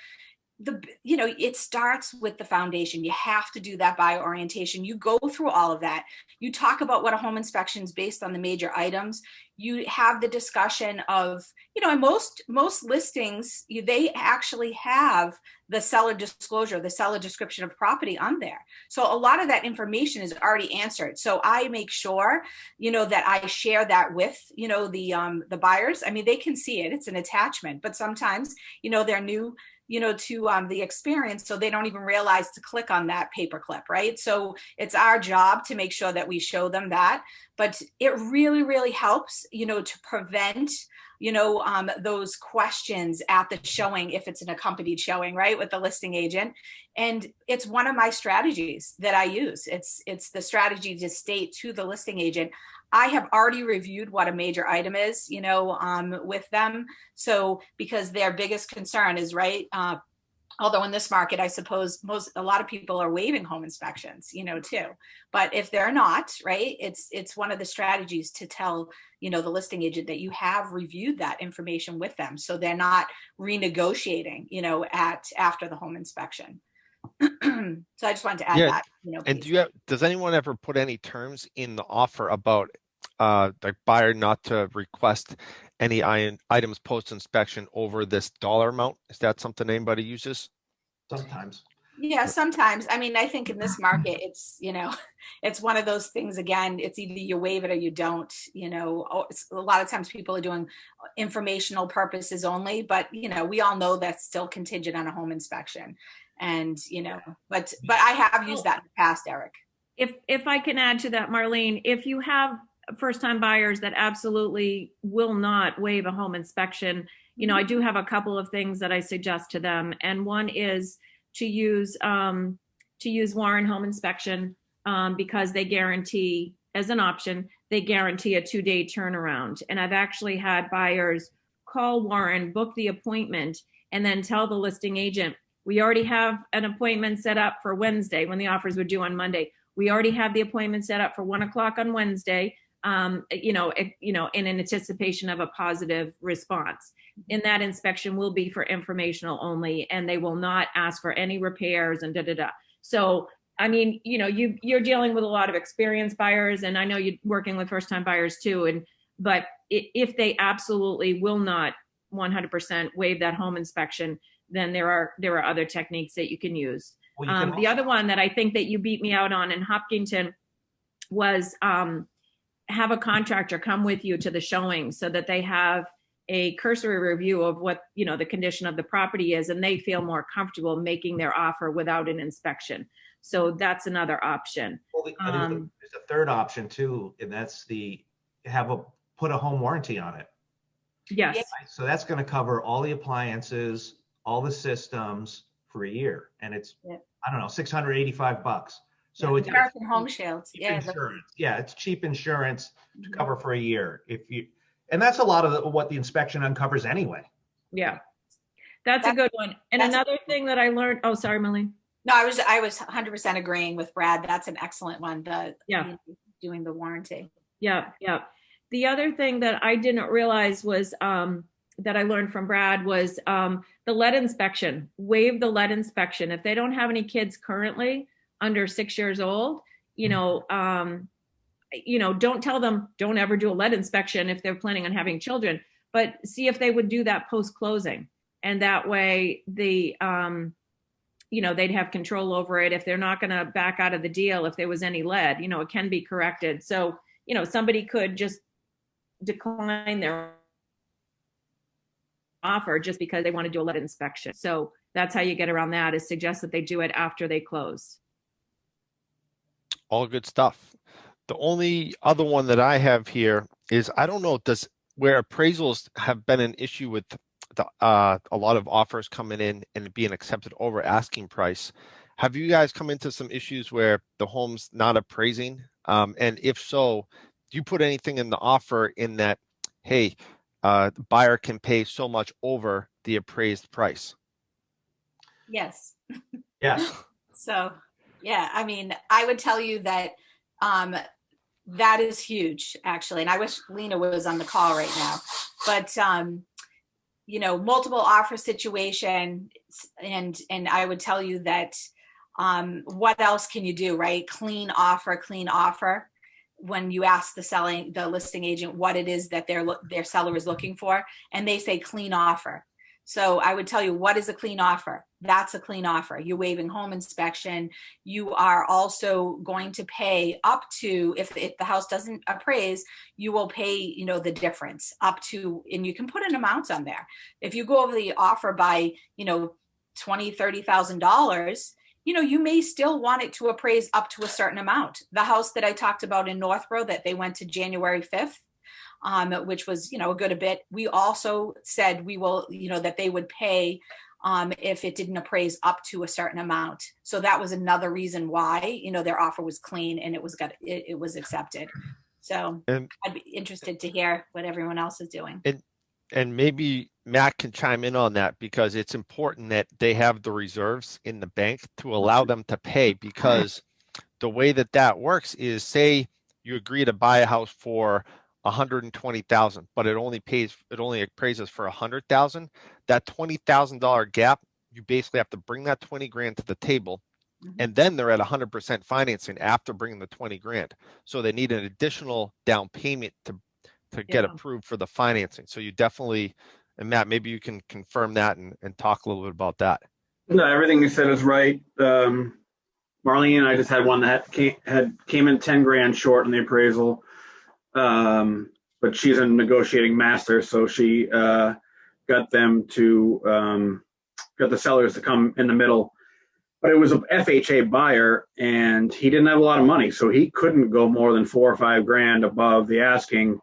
It starts with the foundation. You have to do that buyer orientation. You go through all of that. You talk about what a home inspection is based on the major items. You have the discussion of, and most listings, they actually have the seller disclosure, the seller description of property on there. So a lot of that information is already answered. So I make sure, that I share that with, the buyers. I mean, they can see it. It's an attachment, but sometimes, they're new, to the experience, so they don't even realize to click on that paperclip, right? So it's our job to make sure that we show them that, but it really, really helps, to prevent, those questions at the showing, if it's an accompanied showing, right, with the listing agent. And it's one of my strategies that I use. It's the strategy to state to the listing agent, I have already reviewed what a major item is, with them. So because their biggest concern is, right, although in this market, I suppose a lot of people are waiving home inspections, too. But if they're not, right, it's one of the strategies to tell, the listing agent that you have reviewed that information with them, so they're not renegotiating, after the home inspection. So I just wanted to add that. And does anyone ever put any terms in the offer about the buyer not to request any items post inspection over this dollar amount? Is that something anybody uses? Sometimes. Yeah, sometimes. I mean, I think in this market, it's, it's one of those things, again, it's either you waive it or you don't, a lot of times people are doing informational purposes only, but, we all know that's still contingent on a home inspection. And, but I have used that in the past, Eric. If I can add to that, Marlene, if you have first-time buyers that absolutely will not waive a home inspection, I do have a couple of things that I suggest to them. And one is to use Warren Home Inspection because they guarantee, as an option, they guarantee a 2-day turnaround. And I've actually had buyers call Warren, book the appointment, and then tell the listing agent, we already have an appointment set up for Wednesday when the offers were due on Monday. We already have the appointment set up for 1:00 on Wednesday, in anticipation of a positive response. And that inspection will be for informational only, and they will not ask for any repairs and da-da-da. So, I mean, you're dealing with a lot of experienced buyers, and I know you're working with first-time buyers too. But if they absolutely will not 100% waive that home inspection, then there are other techniques that you can use. Well, the other one that I think that you beat me out on in Hopkinton was have a contractor come with you to the showing so that they have a cursory review of what, the condition of the property is, and they feel more comfortable making their offer without an inspection. So that's another option. Well, there's a third option too, and that's put a home warranty on it. Yes. So that's going to cover all the appliances, all the systems for a year, and it's I don't know, $685. So it's American Home Shield. Insurance. Yeah, it's cheap insurance to cover for a year. And that's a lot of what the inspection uncovers anyway. Yeah, that's a good one. And another thing that I learned. Oh, sorry, Marlene. No, I was 100% agreeing with Brad. That's an excellent one. Doing the warranty. Yeah. The other thing that I didn't realize was that I learned from Brad was the lead inspection. Waive the lead inspection if they don't have any kids currently under 6 years old. Don't tell them don't ever do a lead inspection if they're planning on having children. but see if they would do that post-closing. And that way they'd have control over it. If they're not going to back out of the deal, if there was any lead, it can be corrected. So, somebody could just decline their offer just because they want to do a lead inspection. So that's how you get around that, is suggest that they do it after they close. All good stuff. The only other one that I have here is, I don't know, where appraisals have been an issue with a lot of offers coming in and being accepted over asking price. Have you guys come into some issues where the home's not appraising? And if so, do you put anything in the offer in that, hey, the buyer can pay so much over the appraised price? Yes. Yes. So, yeah, I mean, I would tell you that that is huge, actually. And I wish Lena was on the call right now. But, multiple offer situation. And I would tell you that what else can you do, right? Clean offer. When you ask the listing agent what it is that their seller is looking for, and they say clean offer. So I would tell you, what is a clean offer? That's a clean offer. You're waiving home inspection. You are also going to pay up to, if the house doesn't appraise, you will pay, the difference up to, and you can put an amount on there. If you go over the offer by, $20,000, $30,000, you may still want it to appraise up to a certain amount. The house that I talked about in Northborough that they went to January 5th, which was, a good bit. We also said we will, that they would pay if it didn't appraise up to a certain amount. So that was another reason why, their offer was clean and it was accepted. So I'd be interested to hear what everyone else is doing. And maybe Matt can chime in on that, because it's important that they have the reserves in the bank to allow them to pay, because the way that works is, say you agree to buy a house for $120,000, but it only appraises for $100,000. That $20,000 gap, you basically have to bring that 20 grand to the table, and then they're at 100% financing after bringing the 20 grand. So they need an additional down payment to get approved for the financing. So you definitely, and Matt, maybe you can confirm that and talk a little bit about that. No, everything you said is right. Marlene and I just had one that came in 10 grand short in the appraisal. But she's a negotiating master, so she got them to got the sellers to come in the middle. But it was a FHA buyer, and he didn't have a lot of money, so he couldn't go more than $4 or $5 grand above the asking.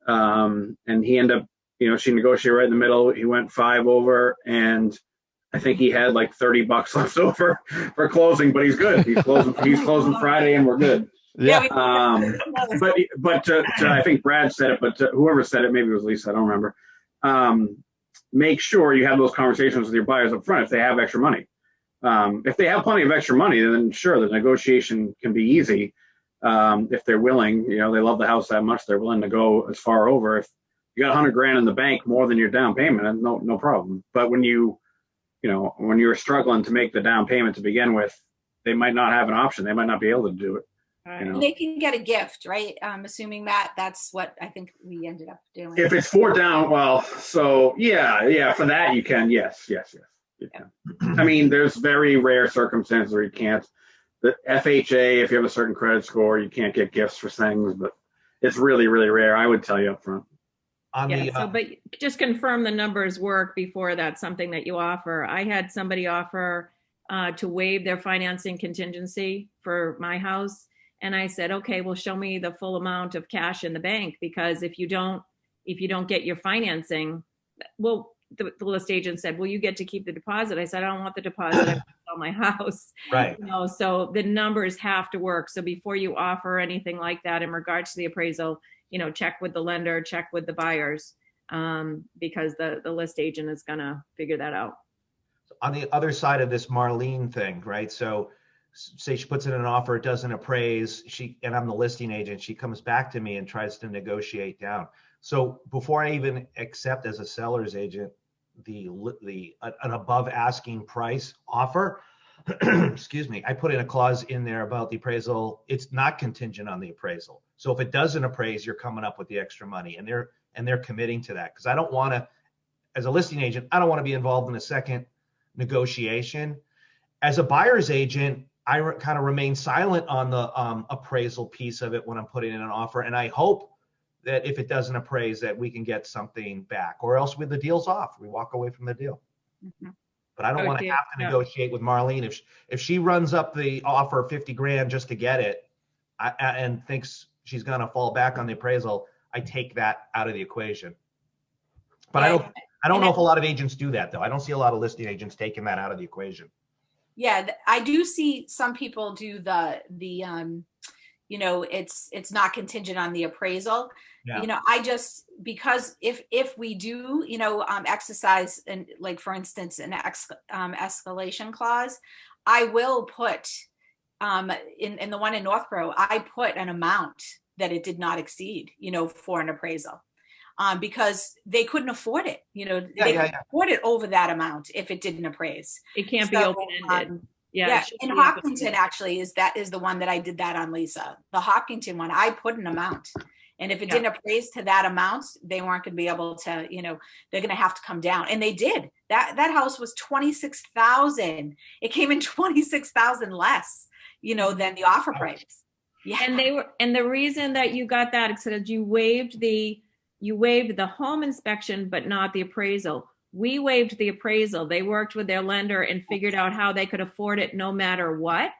And he ended up, she negotiated right in the middle. He went 5 over, and I think he had like $30 left over for closing. But he's good. He's closing Friday, and we're good. Yeah. But I think Brad said it, but whoever said it, maybe it was Lisa, I don't remember. Make sure you have those conversations with your buyers up front if they have extra money. If they have plenty of extra money, then sure, the negotiation can be easy. If they're willing, they love the house that much, they're willing to go as far over. If you got 100 grand in the bank, more than your down payment, no problem. But when when you're struggling to make the down payment to begin with, they might not have an option. They might not be able to do it. And they can get a gift, right? I'm assuming, Matt, that's what I think we ended up doing. If it's 4 down, well, so yeah, for that you can, yes. You can. I mean, there's very rare circumstances where you can't. The FHA, if you have a certain credit score, you can't get gifts for things, but it's really, really rare. I would tell you up front. But just confirm the numbers work before that's something that you offer. I had somebody offer to waive their financing contingency for my house. And I said, okay, well, show me the full amount of cash in the bank, because if you don't get your financing, well, the list agent said, well, you get to keep the deposit. I said, I don't want the deposit. I want to sell my house. Right. So the numbers have to work. So before you offer anything like that in regards to the appraisal, check with the lender, check with the buyers, because the list agent is going to figure that out. On the other side of this Marlene thing, right? So say she puts in an offer, it doesn't appraise, and I'm the listing agent, she comes back to me and tries to negotiate down. So before I even accept as a seller's agent an above asking price offer, excuse me, I put in a clause in there about the appraisal. It's not contingent on the appraisal. So if it doesn't appraise, you're coming up with the extra money, and and they're committing to that. Because I don't want to, as a listing agent, I don't want to be involved in a second negotiation. As a buyer's agent, I kind of remain silent on the appraisal piece of it when I'm putting in an offer. And I hope that if it doesn't appraise, that we can get something back, or else the deal's off. We walk away from the deal. Mm-hmm. But I don't want to have to negotiate with Marlene. If she runs up the offer 50 grand just to get it and thinks she's going to fall back on the appraisal, I take that out of the equation. But I don't know if a lot of agents do that, though. I don't see a lot of listing agents taking that out of the equation. Yeah, I do see some people do the you know, it's not contingent on the appraisal. Yeah. You know, I just, because if we do, you know, exercise, and like, for instance, an escalation clause, I will put in the one in Northborough, I put an amount that it did not exceed, you know, for an appraisal. Because they couldn't afford it, you know, they couldn't afford it over that amount if it didn't appraise. It can't be open-ended. Yeah, and Hopkinton actually is the one that I did that on, Lisa. The Hopkinton one, I put an amount, and if it didn't appraise to that amount, they weren't going to be able to, you know, they're going to have to come down, and they did. That house was $26,000. It came in $26,000 less, you know, than the offer price. Yeah, and the reason that you got that is because you waived the home inspection, but not the appraisal. We waived the appraisal. They worked with their lender and figured out how they could afford it no matter what.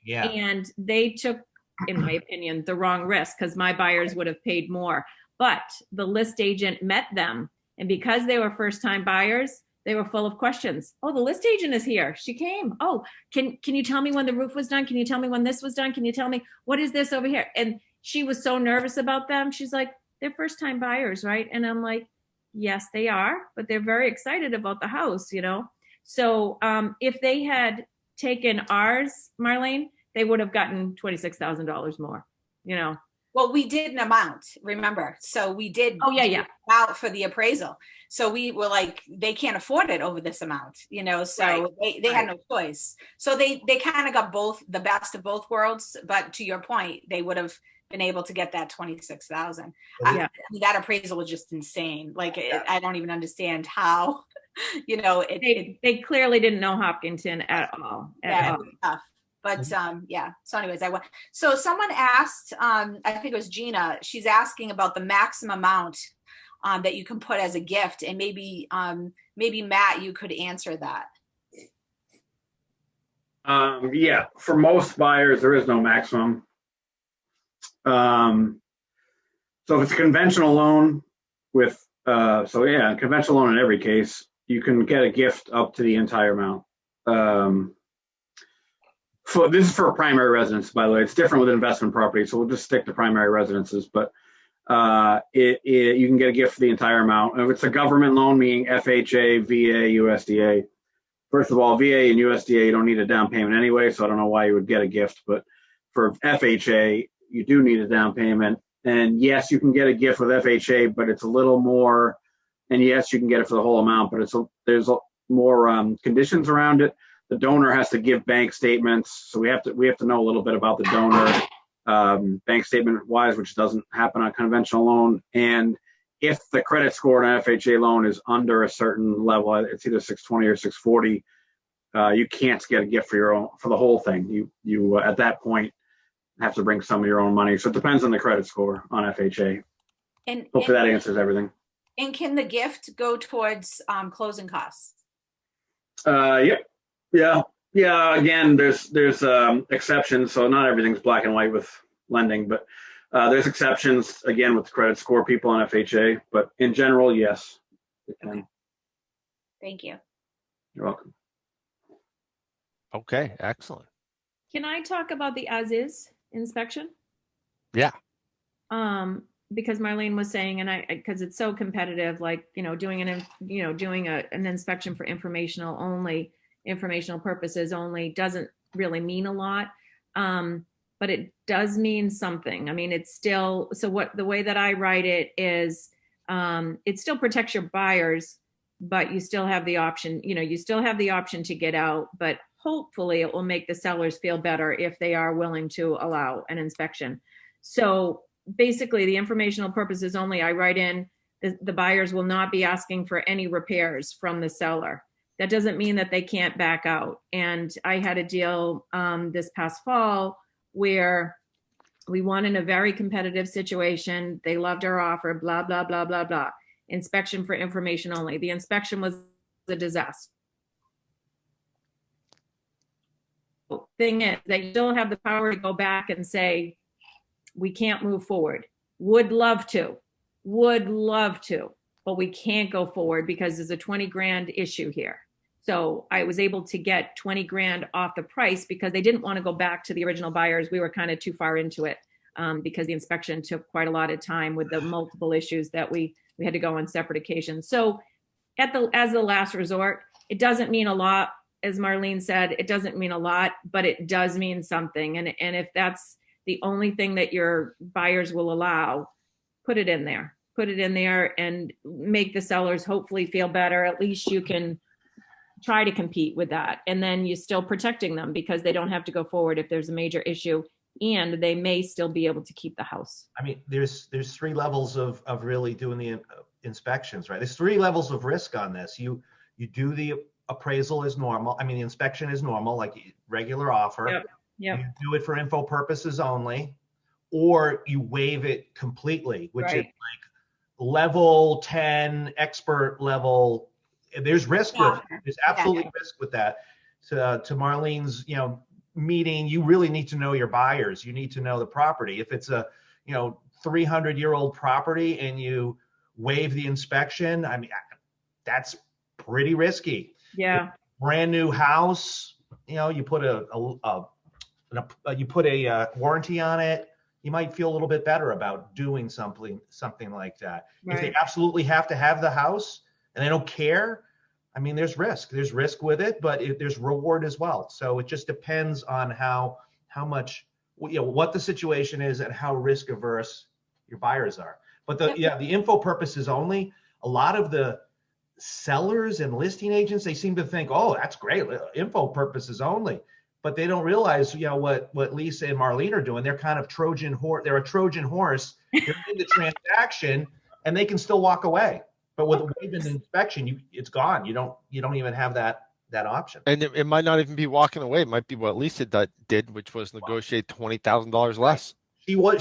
Yeah. And they took, in my opinion, the wrong risk, because my buyers would have paid more. But the list agent met them. And because they were first-time buyers, they were full of questions. Oh, the list agent is here. She came. Oh, can you tell me when the roof was done? Can you tell me when this was done? Can you tell me what is this over here? And she was so nervous about them. She's like, they're first-time buyers, right? And I'm like, yes, they are, but they're very excited about the house, you know? So if they had taken ours, Marlene, they would have gotten $26,000 more, you know? Well, we did an amount, remember? So we did out for the appraisal. So we were like, they can't afford it over this amount, you know? So they had no choice. So they kind of got the best of both worlds. But to your point, they would have been able to get that 26,000. That appraisal was just insane. Like, I don't even understand how, you know, they clearly didn't know Hopkinton at all. It was tough. But so anyways, so someone asked, I think it was Gina, she's asking about the maximum amount that you can put as a gift, and maybe Matt, you could answer that. For most buyers, there is no maximum. So if it's a conventional loan with, conventional loan in every case, you can get a gift up to the entire amount. This is for a primary residence, by the way. It's different with investment property, so we'll just stick to primary residences. But you can get a gift for the entire amount. If it's a government loan, meaning FHA, VA, USDA. First of all, VA and USDA, you don't need a down payment anyway, so I don't know why you would get a gift. But for FHA, you do need a down payment. And yes, you can get a gift with FHA, but it's a little more. And yes, you can get it for the whole amount, but there's more conditions around it. The donor has to give bank statements, so we have to know a little bit about the donor, bank statement wise, which doesn't happen on a conventional loan. And if the credit score on an FHA loan is under a certain level, it's either 620 or 640, you can't get a gift for the whole thing. You at that point have to bring some of your own money. So it depends on the credit score on FHA. And hopefully that answers everything. And can the gift go towards closing costs? Yeah. Again, there's exceptions. So not everything's black and white with lending, but there's exceptions again with credit score people on FHA. But in general, yes, it can. Okay. Thank you. You're welcome. Okay, excellent. Can I talk about the as-is inspection? Yeah. Because Marlene was saying, and because it's so competitive, like, doing an inspection for informational purposes only doesn't really mean a lot. But it does mean something. I mean, it's still, the way that I write it is, it still protects your buyers, but you still have the option, to get out, but hopefully it will make the sellers feel better if they are willing to allow an inspection. So basically the informational purposes only, I write in the buyers will not be asking for any repairs from the seller. That doesn't mean that they can't back out. And I had a deal this past fall where we won in a very competitive situation. They loved our offer, blah, blah, blah, blah, blah. Inspection for information only. The inspection was a disaster. Thing is, they still have the power to go back and say, we can't move forward. Would love to, but we can't go forward because there's a 20 grand issue here. So I was able to get 20 grand off the price because they didn't want to go back to the original buyers. We were kind of too far into it because the inspection took quite a lot of time with the multiple issues that we had to go on separate occasions. So as the last resort, it doesn't mean a lot. As Marlene said, it doesn't mean a lot, but it does mean something. And if that's the only thing that your buyers will allow, put it in there. Put it in there and make the sellers hopefully feel better. At least you can try to compete with that. And then you're still protecting them because they don't have to go forward if there's a major issue, and they may still be able to keep the house. I mean, there's 3 levels of really doing the inspections, right? There's 3 levels of risk on this. You do the appraisal as normal. I mean, the inspection is normal, like regular offer. Yep. You do it for info purposes only, or you waive it completely, which is like level 10, expert level. There's risk with it. There's absolutely risk with that. To Marlene's, meeting, you really need to know your buyers. You need to know the property. If it's a, 300-year-old property and you waive the inspection, I mean, that's pretty risky. Yeah. Brand new house, you put a warranty on it, you might feel a little bit better about doing something like that. Right. If they absolutely have to have the house and they don't care, I mean, there's risk. There's risk with it, but there's reward as well. So it just depends on how much, what the situation is and how risk averse your buyers are. But the info purposes only, a lot of the sellers and listing agents, they seem to think, oh, that's great, info purposes only. But they don't realize, what Lisa and Marlene are doing. They're kind of Trojan horse. They're a Trojan horse. They're in the transaction, and they can still walk away. But with a waiving inspection, it's gone. You don't even have that option. And it might not even be walking away. It might be what Lisa did, which was negotiate $20,000 less.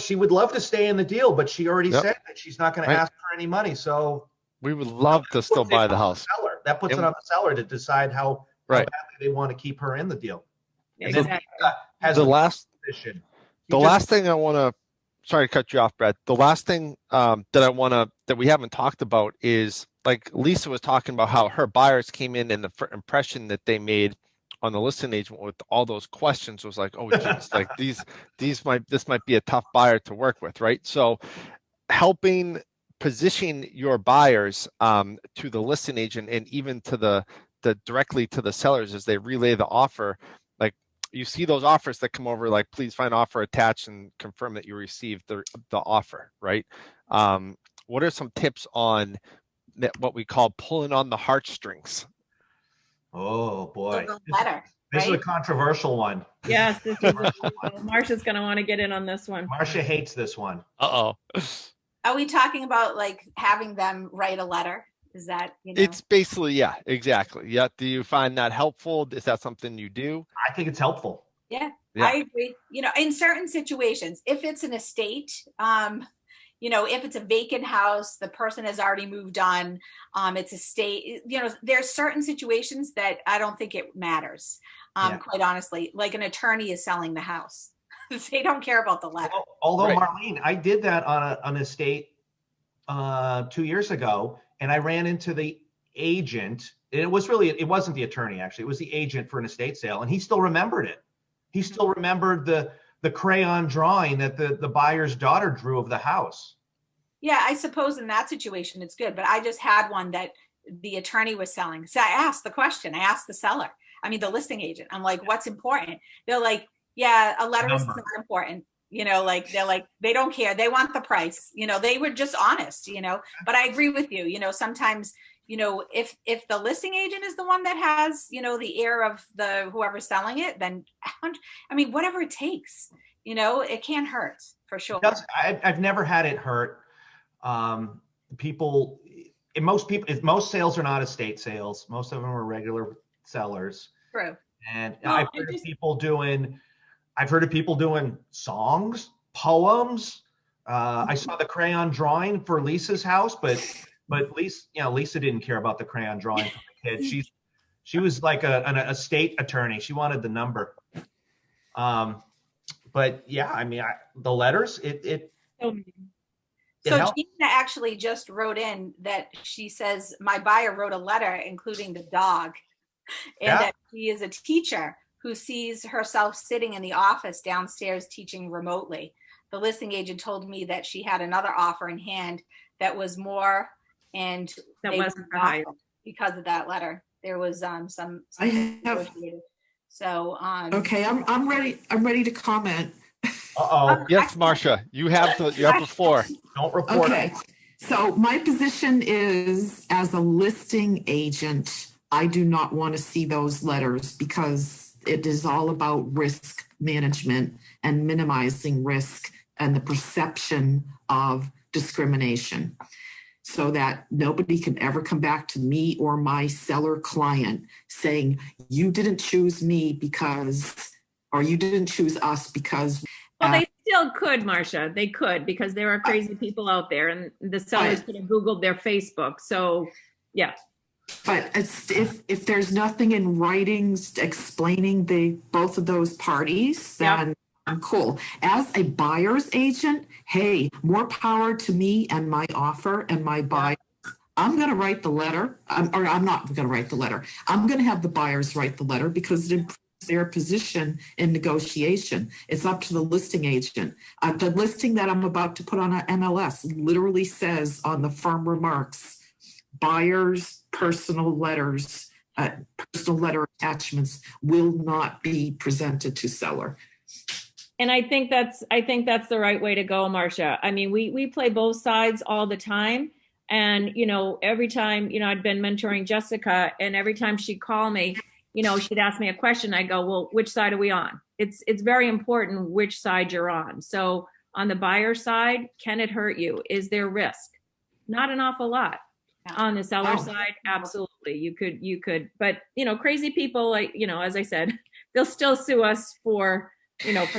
She would love to stay in the deal, but she already said that she's not going to ask for any money. So we would love to still buy the house. That puts it on the seller to decide how badly they want to keep her in the deal. Exactly. The last thing I want to, sorry to cut you off, Brad. The last thing that we haven't talked about is, like Lisa was talking about, how her buyers came in and the impression that they made on the listing agent with all those questions was like, oh geez, like this might be a tough buyer to work with, right? So helping position your buyers to the listing agent and even to the directly to the sellers as they relay the offer. Like, you see those offers that come over, like, please find offer attached and confirm that you received the offer, right? What are some tips on what we call pulling on the heartstrings? Oh boy, This is a controversial one. Yes, this is Marcia's going to want to get in on this one. Marcia hates this one. Uh-oh. Are we talking about like having them write a letter? Is that, It's basically, yeah, exactly. Yeah. Do you find that helpful? Is that something you do? I think it's helpful. Yeah. I agree. In certain situations, if it's an estate, if it's a vacant house, the person has already moved on, it's a state, there's certain situations that I don't think it matters. Quite honestly, like an attorney is selling the house. They don't care about the letter. Although, Marlene, I did that on an estate 2 years ago, and I ran into the agent. It wasn't the attorney, actually. It was the agent for an estate sale, and he still remembered it. He still remembered the crayon drawing that the buyer's daughter drew of the house. Yeah, I suppose in that situation it's good, but I just had one that the attorney was selling. So I asked the question. I asked the listing agent. I'm like, what's important? They're like, yeah, a letter is not important. They're like, they don't care. They want the price. They were just honest, but I agree with you. Sometimes, if the listing agent is the one that has, the ear of whoever's selling it, then, whatever it takes, it can't hurt for sure. I've never had it hurt. people, in most sales are not estate sales. Most of them are regular sellers. True. And Well, I've heard of people doing songs, poems. I saw the crayon drawing for Lisa's house, but Lisa didn't care about the crayon drawing for the kid. She was like an estate attorney. She wanted the number. But yeah, I mean, the letters, it So helps. Gina actually just wrote in that she says, my buyer wrote a letter including the dog, and that she is a teacher who sees herself sitting in the office downstairs teaching remotely. The listing agent told me that she had another offer in hand that was more, and That they wasn't wouldn't right. offer because of that letter. There was some I have, negotiated. So okay, I'm ready. I'm ready to comment. Uh-oh. Yes, Marcia, you have the floor. Don't report Okay, it. so my position is, as a listing agent, I do not want to see those letters because it is all about risk management and minimizing risk and the perception of discrimination, so that nobody can ever come back to me or my seller client saying, you didn't choose me because, or you didn't choose us because. Well, they still could, Marcia. They could, because there are crazy people out there, and the sellers could have Googled their Facebook. So, yeah. But if there's nothing in writings explaining both of those parties, then I'm cool. As a buyer's agent, hey, more power to me and my offer and my buyer. I'm going to write the letter, or I'm not going to write the letter. I'm going to have the buyers write the letter because it improves their position in negotiation. It's up to the listing agent. The listing that I'm about to put on an MLS literally says on the firm remarks, buyers' personal letters, personal letter attachments will not be presented to seller. And I think that's the right way to go, Marcia. I mean, we play both sides all the time. And, every time, I'd been mentoring Jessica, and every time she'd call me, she'd ask me a question. I go, well, which side are we on? It's very important which side you're on. So on the buyer side, can it hurt you? Is there risk? Not an awful lot. On the seller side, absolutely. You could, but crazy people, like, as I said, they'll still sue us for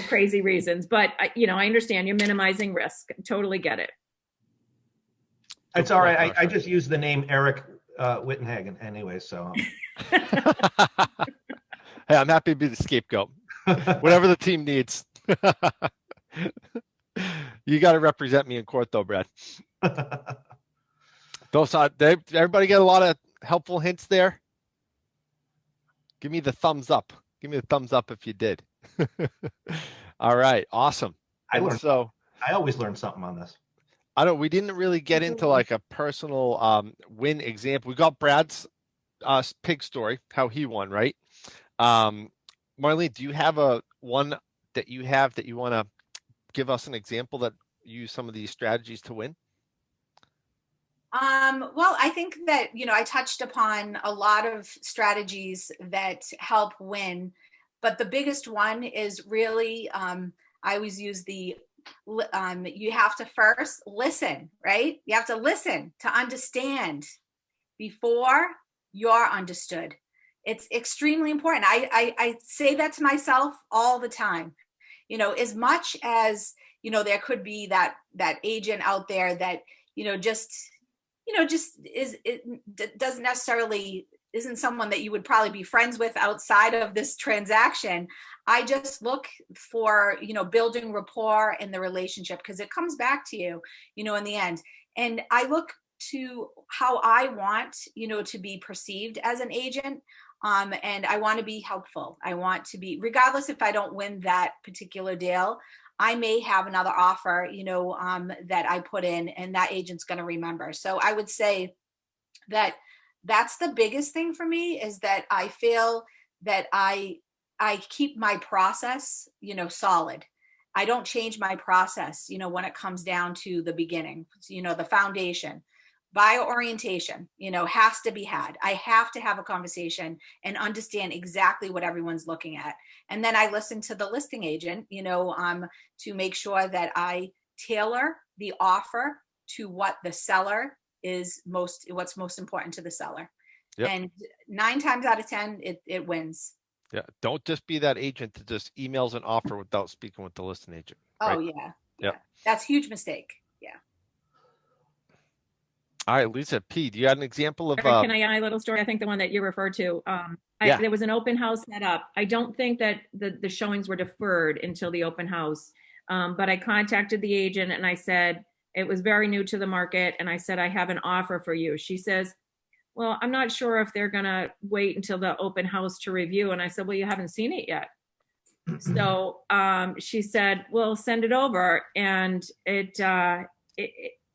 crazy reasons. But I understand you're minimizing risk. Totally get it. It's all right. I just used the name Eric Wittenhagen anyway, so. Hey, I'm happy to be the scapegoat. Whatever the team needs. You got to represent me in court, though, Brad. Everybody get a lot of helpful hints there? Give me the thumbs up. Give me the thumbs up if you did. All right, awesome. I always learn something on this. We didn't really get into like a personal win example. We got Brad's pig story, how he won, right? Marlene, do you have one that you want to give us an example that use some of these strategies to win? Well, I think that, I touched upon a lot of strategies that help win, but the biggest one is really, I always use you have to first listen, right? You have to listen to understand before you're understood. It's extremely important. I say that to myself all the time. As much as, there could be that agent out there that, doesn't necessarily isn't someone that you would probably be friends with outside of this transaction. I just look for, building rapport in the relationship, because it comes back to you, in the end. And I look to how I want, to be perceived as an agent. And I want to be helpful. I want to be, regardless if I don't win that particular deal, I may have another offer, that I put in, and that agent's going to remember. So I would say that that's the biggest thing for me, is that I feel that I keep my process, solid. I don't change my process, when it comes down to the beginning, the foundation. Buyer orientation, has to be had. I have to have a conversation and understand exactly what everyone's looking at. And then I listen to the listing agent, to make sure that I tailor the offer to what the seller is what's most important to the seller. Yep. And 9 times out of 10, it wins. Yeah. Don't just be that agent that just emails an offer without speaking with the listing agent. Right? Oh yeah. Yep. That's a huge mistake. Yeah. All right, Lisa P, do you have an example of? Can I add a little story? I think the one that you referred to. There was an open house set up. I don't think that the showings were deferred until the open house, but I contacted the agent and I said it was very new to the market, and I said I have an offer for you. She says, well, I'm not sure if they're gonna wait until the open house to review. And I said, well, you haven't seen it yet. So she said, well, send it over, and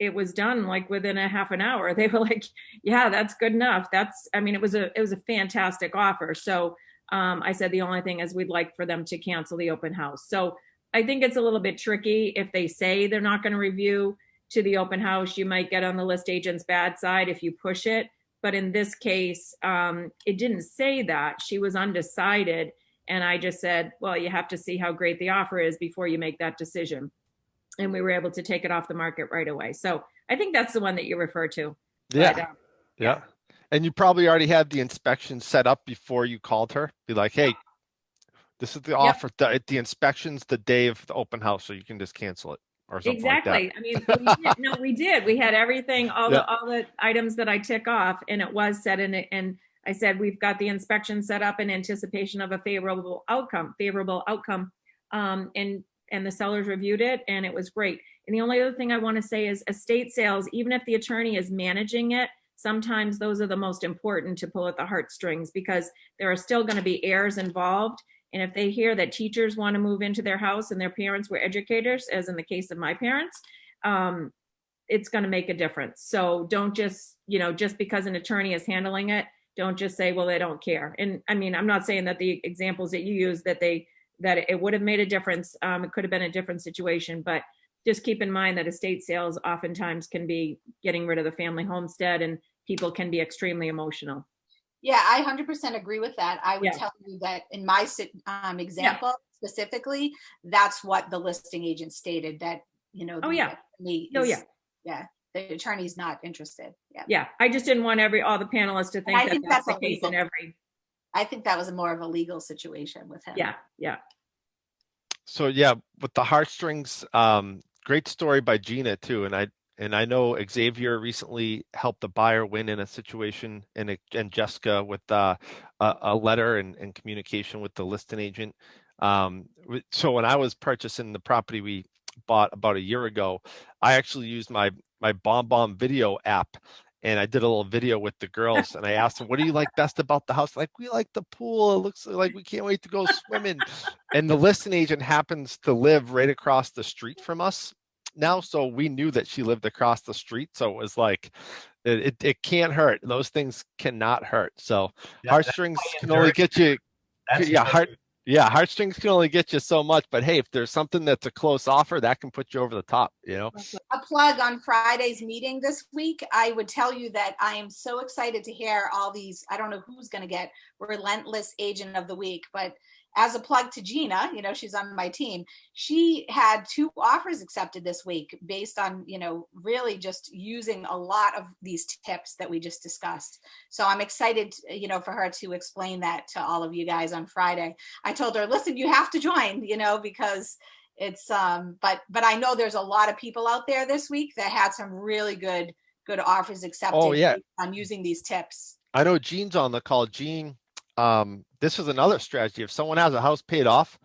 it was done like within a half an hour. They were like, yeah, that's good enough. It was a fantastic offer. So I said, the only thing is we'd like for them to cancel the open house. So I think it's a little bit tricky. If they say they're not going to review to the open house, you might get on the list agent's bad side if you push it. But in this case, it didn't say that. She was undecided. And I just said, well, you have to see how great the offer is before you make that decision. And we were able to take it off the market right away. So I think that's the one that you refer to. Yeah. But, yeah. And you probably already had the inspection set up before you called her. Be like, hey, this is the offer. The inspection's the day of the open house, so you can just cancel it or something exactly. like that. I mean, we did. We had everything, all the items that I tick off, and it was set in it. And I said, we've got the inspection set up in anticipation of a favorable outcome. And the sellers reviewed it, and it was great. And the only other thing I want to say is estate sales, even if the attorney is managing it, sometimes those are the most important to pull at the heartstrings, because there are still going to be heirs involved. And if they hear that teachers want to move into their house and their parents were educators, as in the case of my parents, it's going to make a difference. So don't just, just because an attorney is handling it, don't just say, well, they don't care. And I mean, I'm not saying that the examples that you use that it would have made a difference. It could have been a different situation, but just keep in mind that estate sales oftentimes can be getting rid of the family homestead, and people can be extremely emotional. Yeah, I 100% agree with that. I would tell you that in my example specifically, that's what the listing agent stated, that, the attorney's not interested. Yeah. I just didn't want all the panelists to think that that's the case in every. I think that was more of a legal situation with him. Yeah. So with the heartstrings, great story by Gina too. And I know Xavier recently helped the buyer win in a situation, and Jessica with a letter and communication with the listing agent. So when I was purchasing the property we bought about a year ago, I actually used my BombBomb video app. And I did a little video with the girls, and I asked them, what do you like best about the house? Like, we like the pool. It looks like we can't wait to go swimming. And the listing agent happens to live right across the street from us now. So we knew that she lived across the street. So it was like, it can't hurt. Those things cannot hurt. So heartstrings can only get you. Heartstrings can only get you so much, but hey, if there's something that's a close offer, that can put you over the top, A plug on Friday's meeting this week. I would tell you that I am so excited to hear all these. I don't know who's going to get Relentless Agent of the Week, but as a plug to Gina, she's on my team. She had 2 offers accepted this week based on, really just using a lot of these tips that we just discussed. So I'm excited, for her to explain that to all of you guys on Friday. I told her, listen, you have to join, because it's, but I know there's a lot of people out there this week that had some really good offers accepted on using these tips. I know Jean's on the call. Jean, this is another strategy. If someone has a house paid off,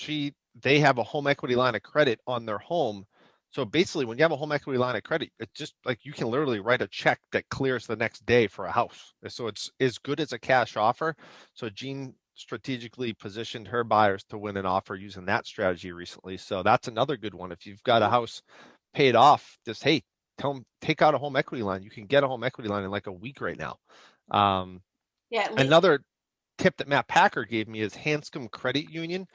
they have a home equity line of credit on their home. So basically, when you have a home equity line of credit, it's just like you can literally write a check that clears the next day for a house. So it's as good as a cash offer. So Jean strategically positioned her buyers to win an offer using that strategy recently. So that's another good one. If you've got a house paid off, just tell them take out a home equity line. You can get a home equity line in like a week right now. Another tip that Matt Packer gave me is Hanscom Credit Union.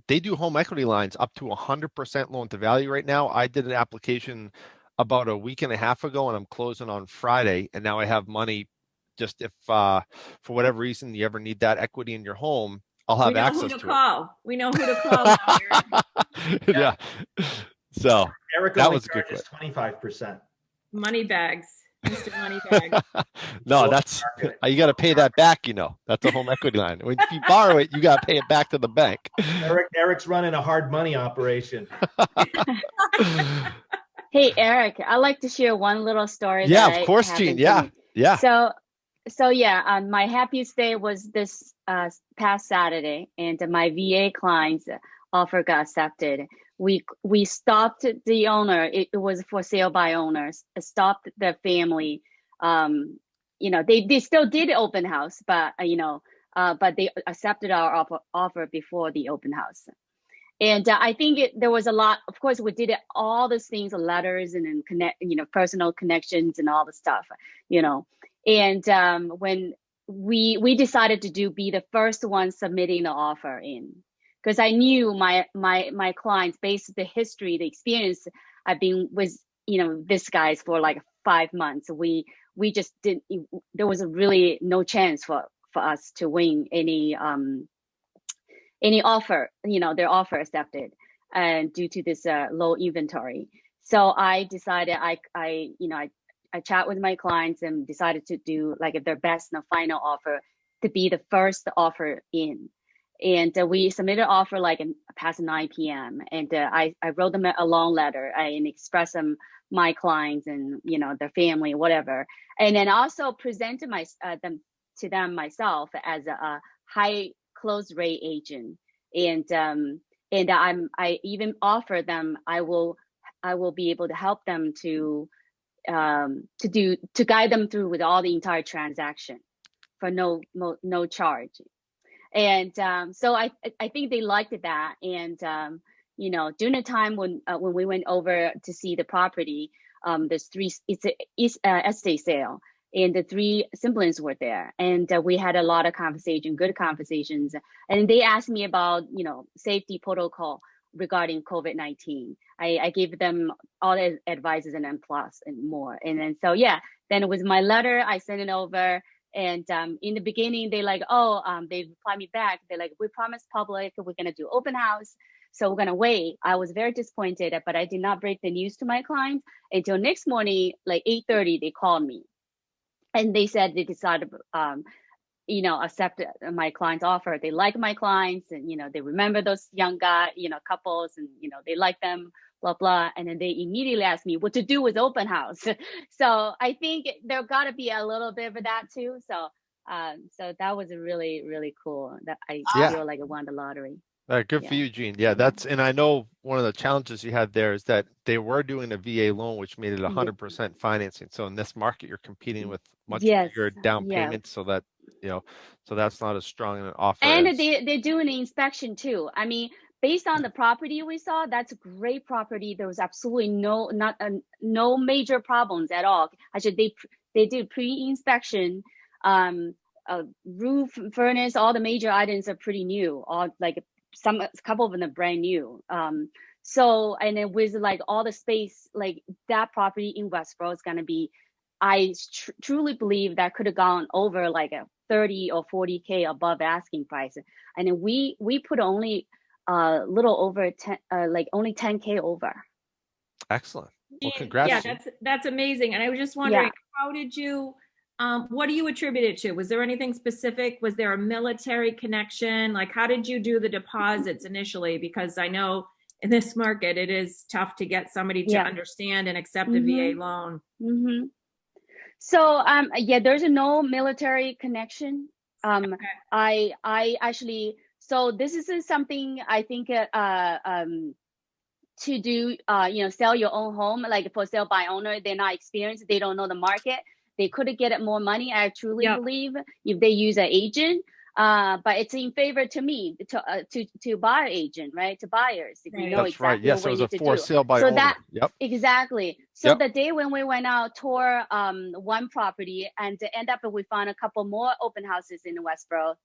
They do home equity lines up to 100% loan to value right now. I did an application about a week and a half ago, and I'm closing on Friday. And now I have money. Just if for whatever reason you ever need that equity in your home, I'll have access to it. We know who to call. We know who to call. Yeah. So Eric That only was a good charges 25%. Money bags, Mr. Money Bag. No, that's you got to pay that back. That's a home equity line. If you borrow it, you got to pay it back to the bank. Eric's running a hard money operation. Hey, Eric, I'd like to share one little story Yeah, that of course, happened Gene. to me. Yeah. So yeah, my happiest day was this past Saturday, and my VA client's offer got accepted. We stopped the owner. It was for sale by owners. Stopped the family. They still did open house, but but they accepted our offer before the open house. And I think there was a lot. Of course, we did all those things, letters and then personal connections and all the stuff, And when we decided to be the first one submitting the offer in, because I knew my clients, based on the history, the experience, I've been with this guys for like 5 months. We just didn't. There was really no chance for us to win any offer, their offer accepted, and due to this low inventory. So I decided I chat with my clients and decided to do like their best and final offer to be the first offer in. And we submitted an offer like past 9 p.m. And I wrote them a long letter and expressed my clients and their family, whatever. And then also presented them to them myself as a high close rate agent, and I even offer them I will be able to help them to guide them through with all the entire transaction for no charge. And so I think they liked that. And during the time when we went over to see the property, it's a estate sale. And the 3 siblings were there, and we had a lot of good conversations. And they asked me about, safety protocol regarding COVID-19. I gave them all the advices and then plus and more. And then then it was my letter. I sent it over, and in the beginning they they replied me back. They're like, we promised public we're gonna do open house, so we're gonna wait. I was very disappointed, but I did not break the news to my clients until next morning, like 8:30. They called me. And they said they decided, accept my client's offer. They like my clients, and they remember those young couples, and they like them, blah blah. And then they immediately asked me what to do with open house. So I think there got to be a little bit of that too. So that was really really cool. That I feel like I won the lottery. Good for you, Gene. Yeah, and I know one of the challenges you had there is that they were doing a VA loan, which made it 100% financing. So in this market, you're competing with much bigger down payments, so that so that's not as strong an offer. And they're doing an inspection too. I mean, based on the property we saw, that's a great property. There was absolutely no major problems at all. Actually, they did pre-inspection. Roof, furnace, all the major items are pretty new. All like a couple of them are brand new. So, and then with like all the space, like that property in Westboro is going to be, I truly believe that could have gone over like a 30 or 40K above asking price. And then we put only a little over 10, like only 10K over. Excellent. Well, congrats. Yeah, that's amazing. And I was just wondering, how did you, what do you attribute it to? Was there anything specific? Was there a military connection? Like, how did you do the deposits initially? Because I know in this market, it is tough to get somebody to understand and accept a VA loan. Mm-hmm. So, there's no military connection. Okay. I actually, so this is something I think, to do, sell your own home, like for sale by owner, they're not experienced. They don't know the market. They could get more money, I truly believe, if they use an agent. But it's in favor to me, to buyer agent, right? To buyers. If you know That's exactly right. Yes, what it was you a need for to do. sale by So owner. that, Yep. Exactly. So the day when we went out, tour one property, and to end up we found a couple more open houses in Westboro.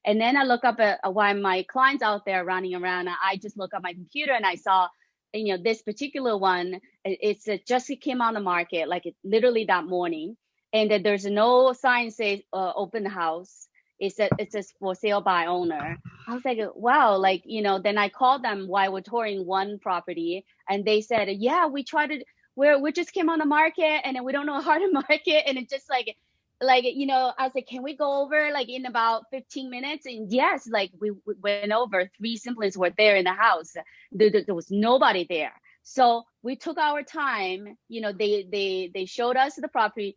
And then I look up while my clients out there running around, I just look up my computer and I saw, this particular one, it's just came on the market, like literally that morning. And there's no sign says open house. it says for sale by owner. I was like, wow, like, then I called them while we're touring one property, and they said, yeah, we just came on the market, and then we don't know how to market, and it's just like, I was like, can we go over like in about 15 minutes? And yes, like we went over. 3 siblings were there in the house. There was nobody there. So we took our time. They showed us the property.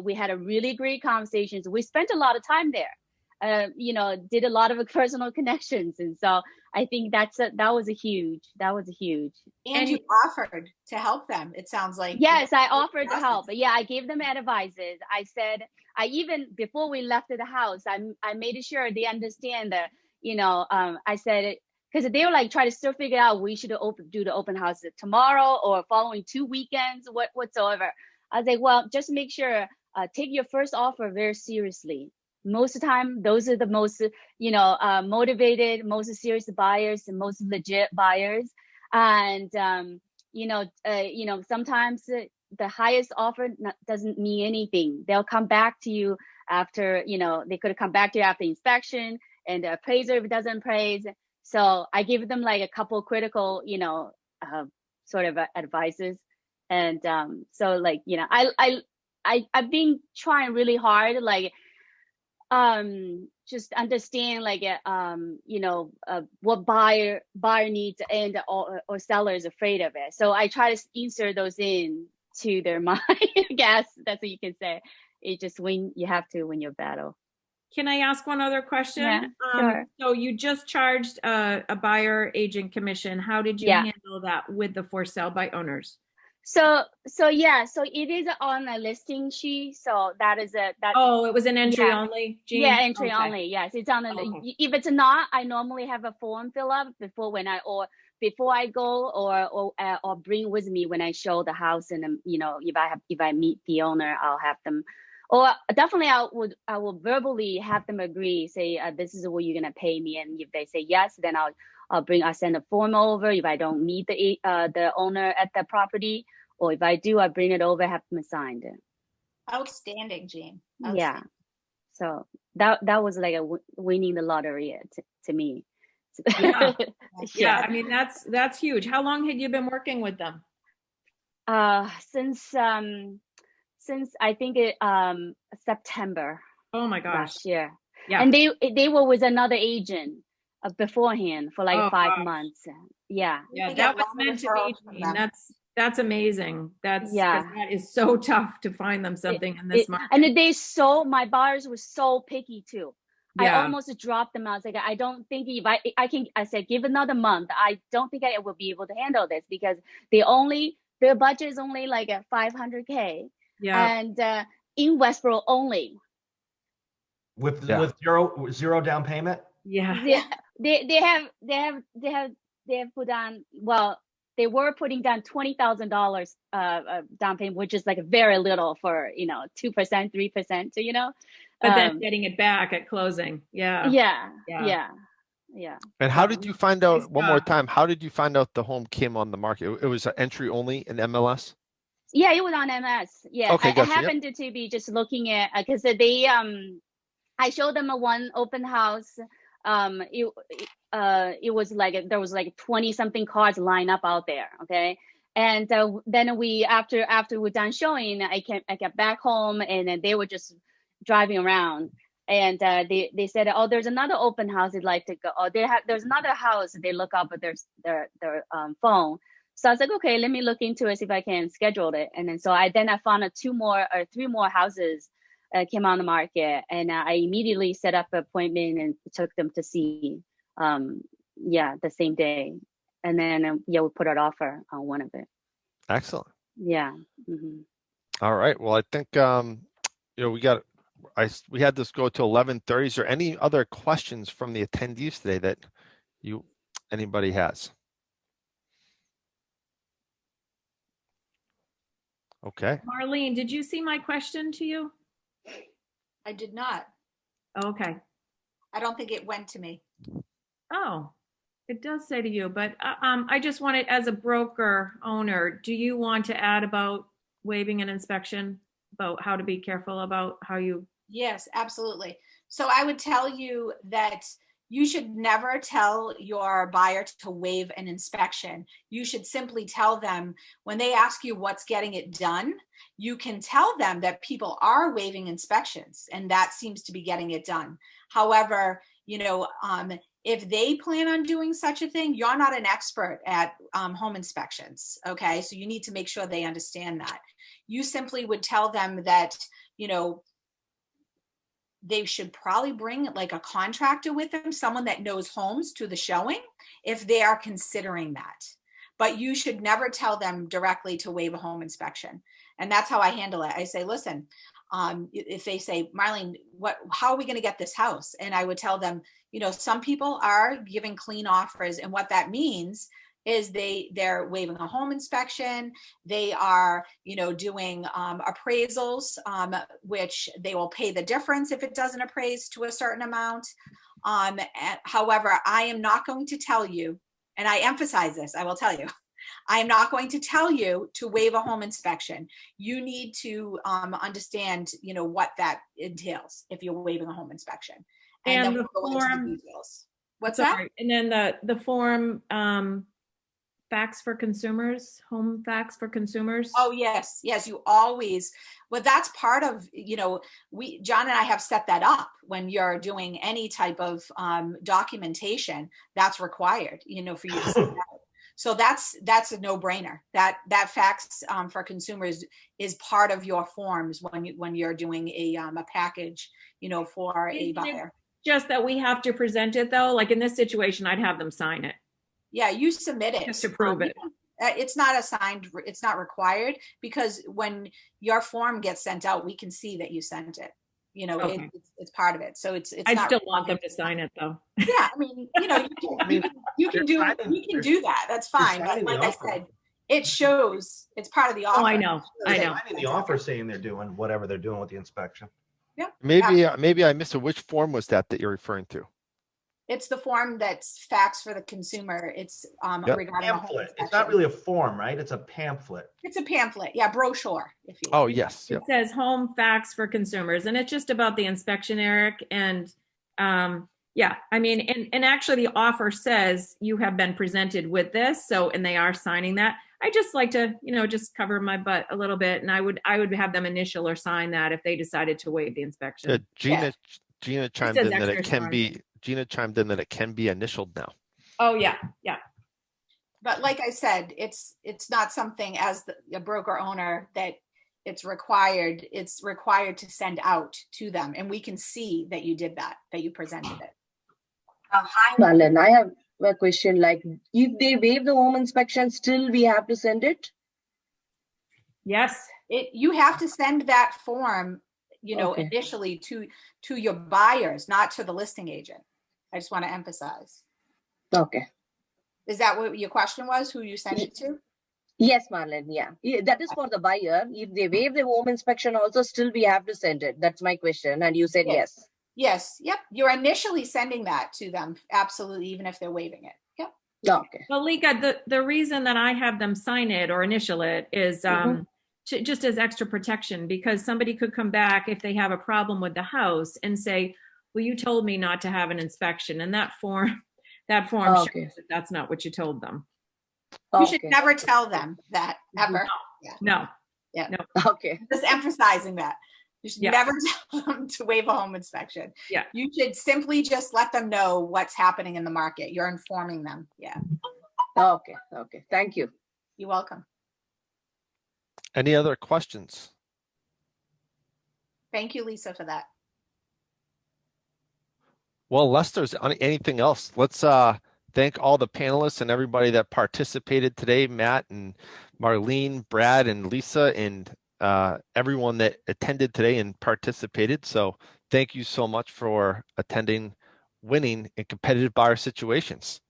We had a really great conversations. We spent a lot of time there. Did a lot of personal connections. And so I think that was a huge. And you offered to help them, it sounds like. Yes, I offered to help. Yeah, I gave them advices. I said, before we left the house, I made sure they understand that, I said, because they were like trying to still figure out we should do the open house tomorrow or following 2 weekends, whatsoever. I was like, well, just make sure, take your first offer very seriously. Most of the time, those are the most, motivated, most serious buyers, the most legit buyers. And, sometimes the highest offer doesn't mean anything. They'll come back to you after, they could come back to you after inspection, and the appraiser, if it doesn't appraise. So I give them like a couple critical, sort of advices. And so like, I've been trying really hard, like, just understand like what buyer needs and or seller is afraid of it. So I try to insert those in to their mind. I guess that's what you can say. It just you have to win your battle. Can I ask one other question? Yeah, sure. So you just charged a buyer agent commission. How did you handle that with the for sale by owners? So it is on a listing sheet. So that is that. Oh, it was an entry only, Jean? Yeah, entry only. Yes, it's on if it's not, I normally have a form fill up before I go or bring with me when I show the house, and if I meet the owner, I'll have them, or definitely I will verbally have them agree, say this is what you're gonna pay me, and if they say yes, then I'll send a form over. If I don't meet the owner at the property, or if I do, I bring it over, have them signed. Outstanding, Jean. Yeah. So that was like winning the lottery to me. Yeah. Yeah. I mean, that's huge. How long had you been working with them? Since I think September. Oh my gosh. Last year. Yeah. And they were with another agent beforehand for like 5 months. Yeah. Yeah, that was meant to be. That's amazing. That is so tough to find them something in this market. And my buyers were so picky too. Yeah. I almost dropped them. I was like, I don't think if I said, give another month. I don't think I will be able to handle this, because their budget is only like a $500K. Yeah. And in Westboro only. With zero down payment? Yeah. They have put on, well, they were putting down $20,000 down payment, which is like very little for 2%, 3%, But then getting it back at closing. Yeah. And how did you find out, one more time, how did you find out the home came on the market? It was an entry only in MLS? Yeah, it was on MS. Yeah, okay, gotcha. I happened to be just looking at, because I showed them one open house. It was like there was like 20 something cars lined up out there. Okay, and then after we're done showing, I got back home, and then they were just driving around, and they said, oh, there's another open house they'd like to go. Oh, there's another house they look up at their phone. So I was like, okay, let me look into it, see if I can schedule it. And then I found 2 more or 3 more houses came on the market, and I immediately set up an appointment and took them to see, the same day. And then, we put an offer on one of it. Excellent. Yeah. Mm-hmm. All right. Well, I think, we had this go to 11:30. Is there any other questions from the attendees today that anybody has? Okay. Marlene, did you see my question to you? I did not. Okay. I don't think it went to me. Oh, it does say to you, but I just wanted, as a broker owner, do you want to add about waiving an inspection, about how to be careful about how you? Yes, absolutely. So I would tell you that you should never tell your buyer to waive an inspection. You should simply tell them when they ask you what's getting it done, you can tell them that people are waiving inspections and that seems to be getting it done. However, if they plan on doing such a thing, you're not an expert at home inspections, okay? So you need to make sure they understand that. You simply would tell them that, they should probably bring like a contractor with them, someone that knows homes, to the showing if they are considering that. But you should never tell them directly to waive a home inspection. And that's how I handle it. I say, listen, if they say, Marlene, how are we going to get this house? And I would tell them, some people are giving clean offers. And what that means is they're waiving a home inspection. They are, doing appraisals, which they will pay the difference if it doesn't appraise to a certain amount. However, I am not going to tell you, and I emphasize this, I will tell you, I am not going to tell you to waive a home inspection. You need to understand, what that entails if you're waiving a home inspection. And then the we'll go into form, the details. What's that? And then the form, facts for consumers, home facts for consumers. Oh, yes. You always, that's part of, John and I have set that up when you're doing any type of documentation that's required, for you to set that up. So that's a no-brainer. That facts for consumers is part of your forms when you're doing a package, for a buyer. Just that we have to present it though, like in this situation, I'd have them sign it. Yeah, you submit it. Just to prove it. It's not assigned, it's not required, because when your form gets sent out, we can see that you sent it. Okay. It's part of it. So it's I not still want them to sign it though. Yeah, I mean, you can do that. That's fine. But like I said, it shows it's part of the offer. Oh, I know. Signing the offer saying they're doing whatever they're doing with the inspection. Yeah. Maybe I missed it. Which form was that you're referring to? It's the form that's facts for the consumer. It's regarding a home inspection. It's not really a form, right? It's a pamphlet. It's a pamphlet. Yeah, brochure, if you will. Oh, yes. It says home facts for consumers, and it's just about the inspection, Eric. And yeah, I mean, and actually the offer says you have been presented with this. So, and they are signing that. I just like to, just cover my butt a little bit. And I would have them initial or sign that if they decided to waive the inspection. Gina chimed in that it can be. Gina chimed in that it can be initialed now. Oh yeah. But like I said, it's not something as a broker owner that it's required. It's required to send out to them, and we can see that you did that you presented it. Hi, Marlene. I have a question. Like, if they waive the home inspection, still we have to send it? Yes. You have to send that form, Okay. initially to your buyers, not to the listing agent. I just want to emphasize. Okay. Is that what your question was? Who you sent it to? Yes, Marlene. Yeah. That is for the buyer. If they waive the home inspection, also still we have to send it. That's my question. And you said yes. Yes. Yep. You're initially sending that to them. Absolutely. Even if they're waiving it. Yep. Okay. Well, Lika, the reason that I have them sign it or initial it is just as extra protection, because somebody could come back if they have a problem with the house and say, well, you told me not to have an inspection, and that form shows that that's not what you told them. You should never tell them that, ever. No. Okay. Just emphasizing that. You should never tell them to waive a home inspection. Yeah. You should simply just let them know what's happening in the market. You're informing them. Yeah. Okay. Thank you. You're welcome. Any other questions? Thank you, Lisa, for that. Well, unless there's anything else, let's thank all the panelists and everybody that participated today, Matt and Marlene, Brad and Lisa, and everyone that attended today and participated. So thank you so much for attending Winning in Competitive Buyer Situations.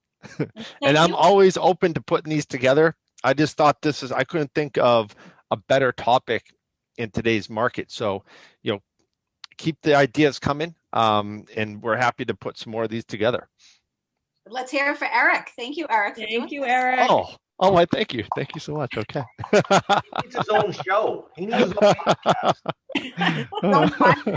And I'm always open to putting these together. I just thought I couldn't think of a better topic in today's market. So, keep the ideas coming. And we're happy to put some more of these together. Let's hear it for Eric. Thank you, Eric. Thank you, Eric. I thank you. Thank you so much. Okay. He needs his own show. He needs his own podcast.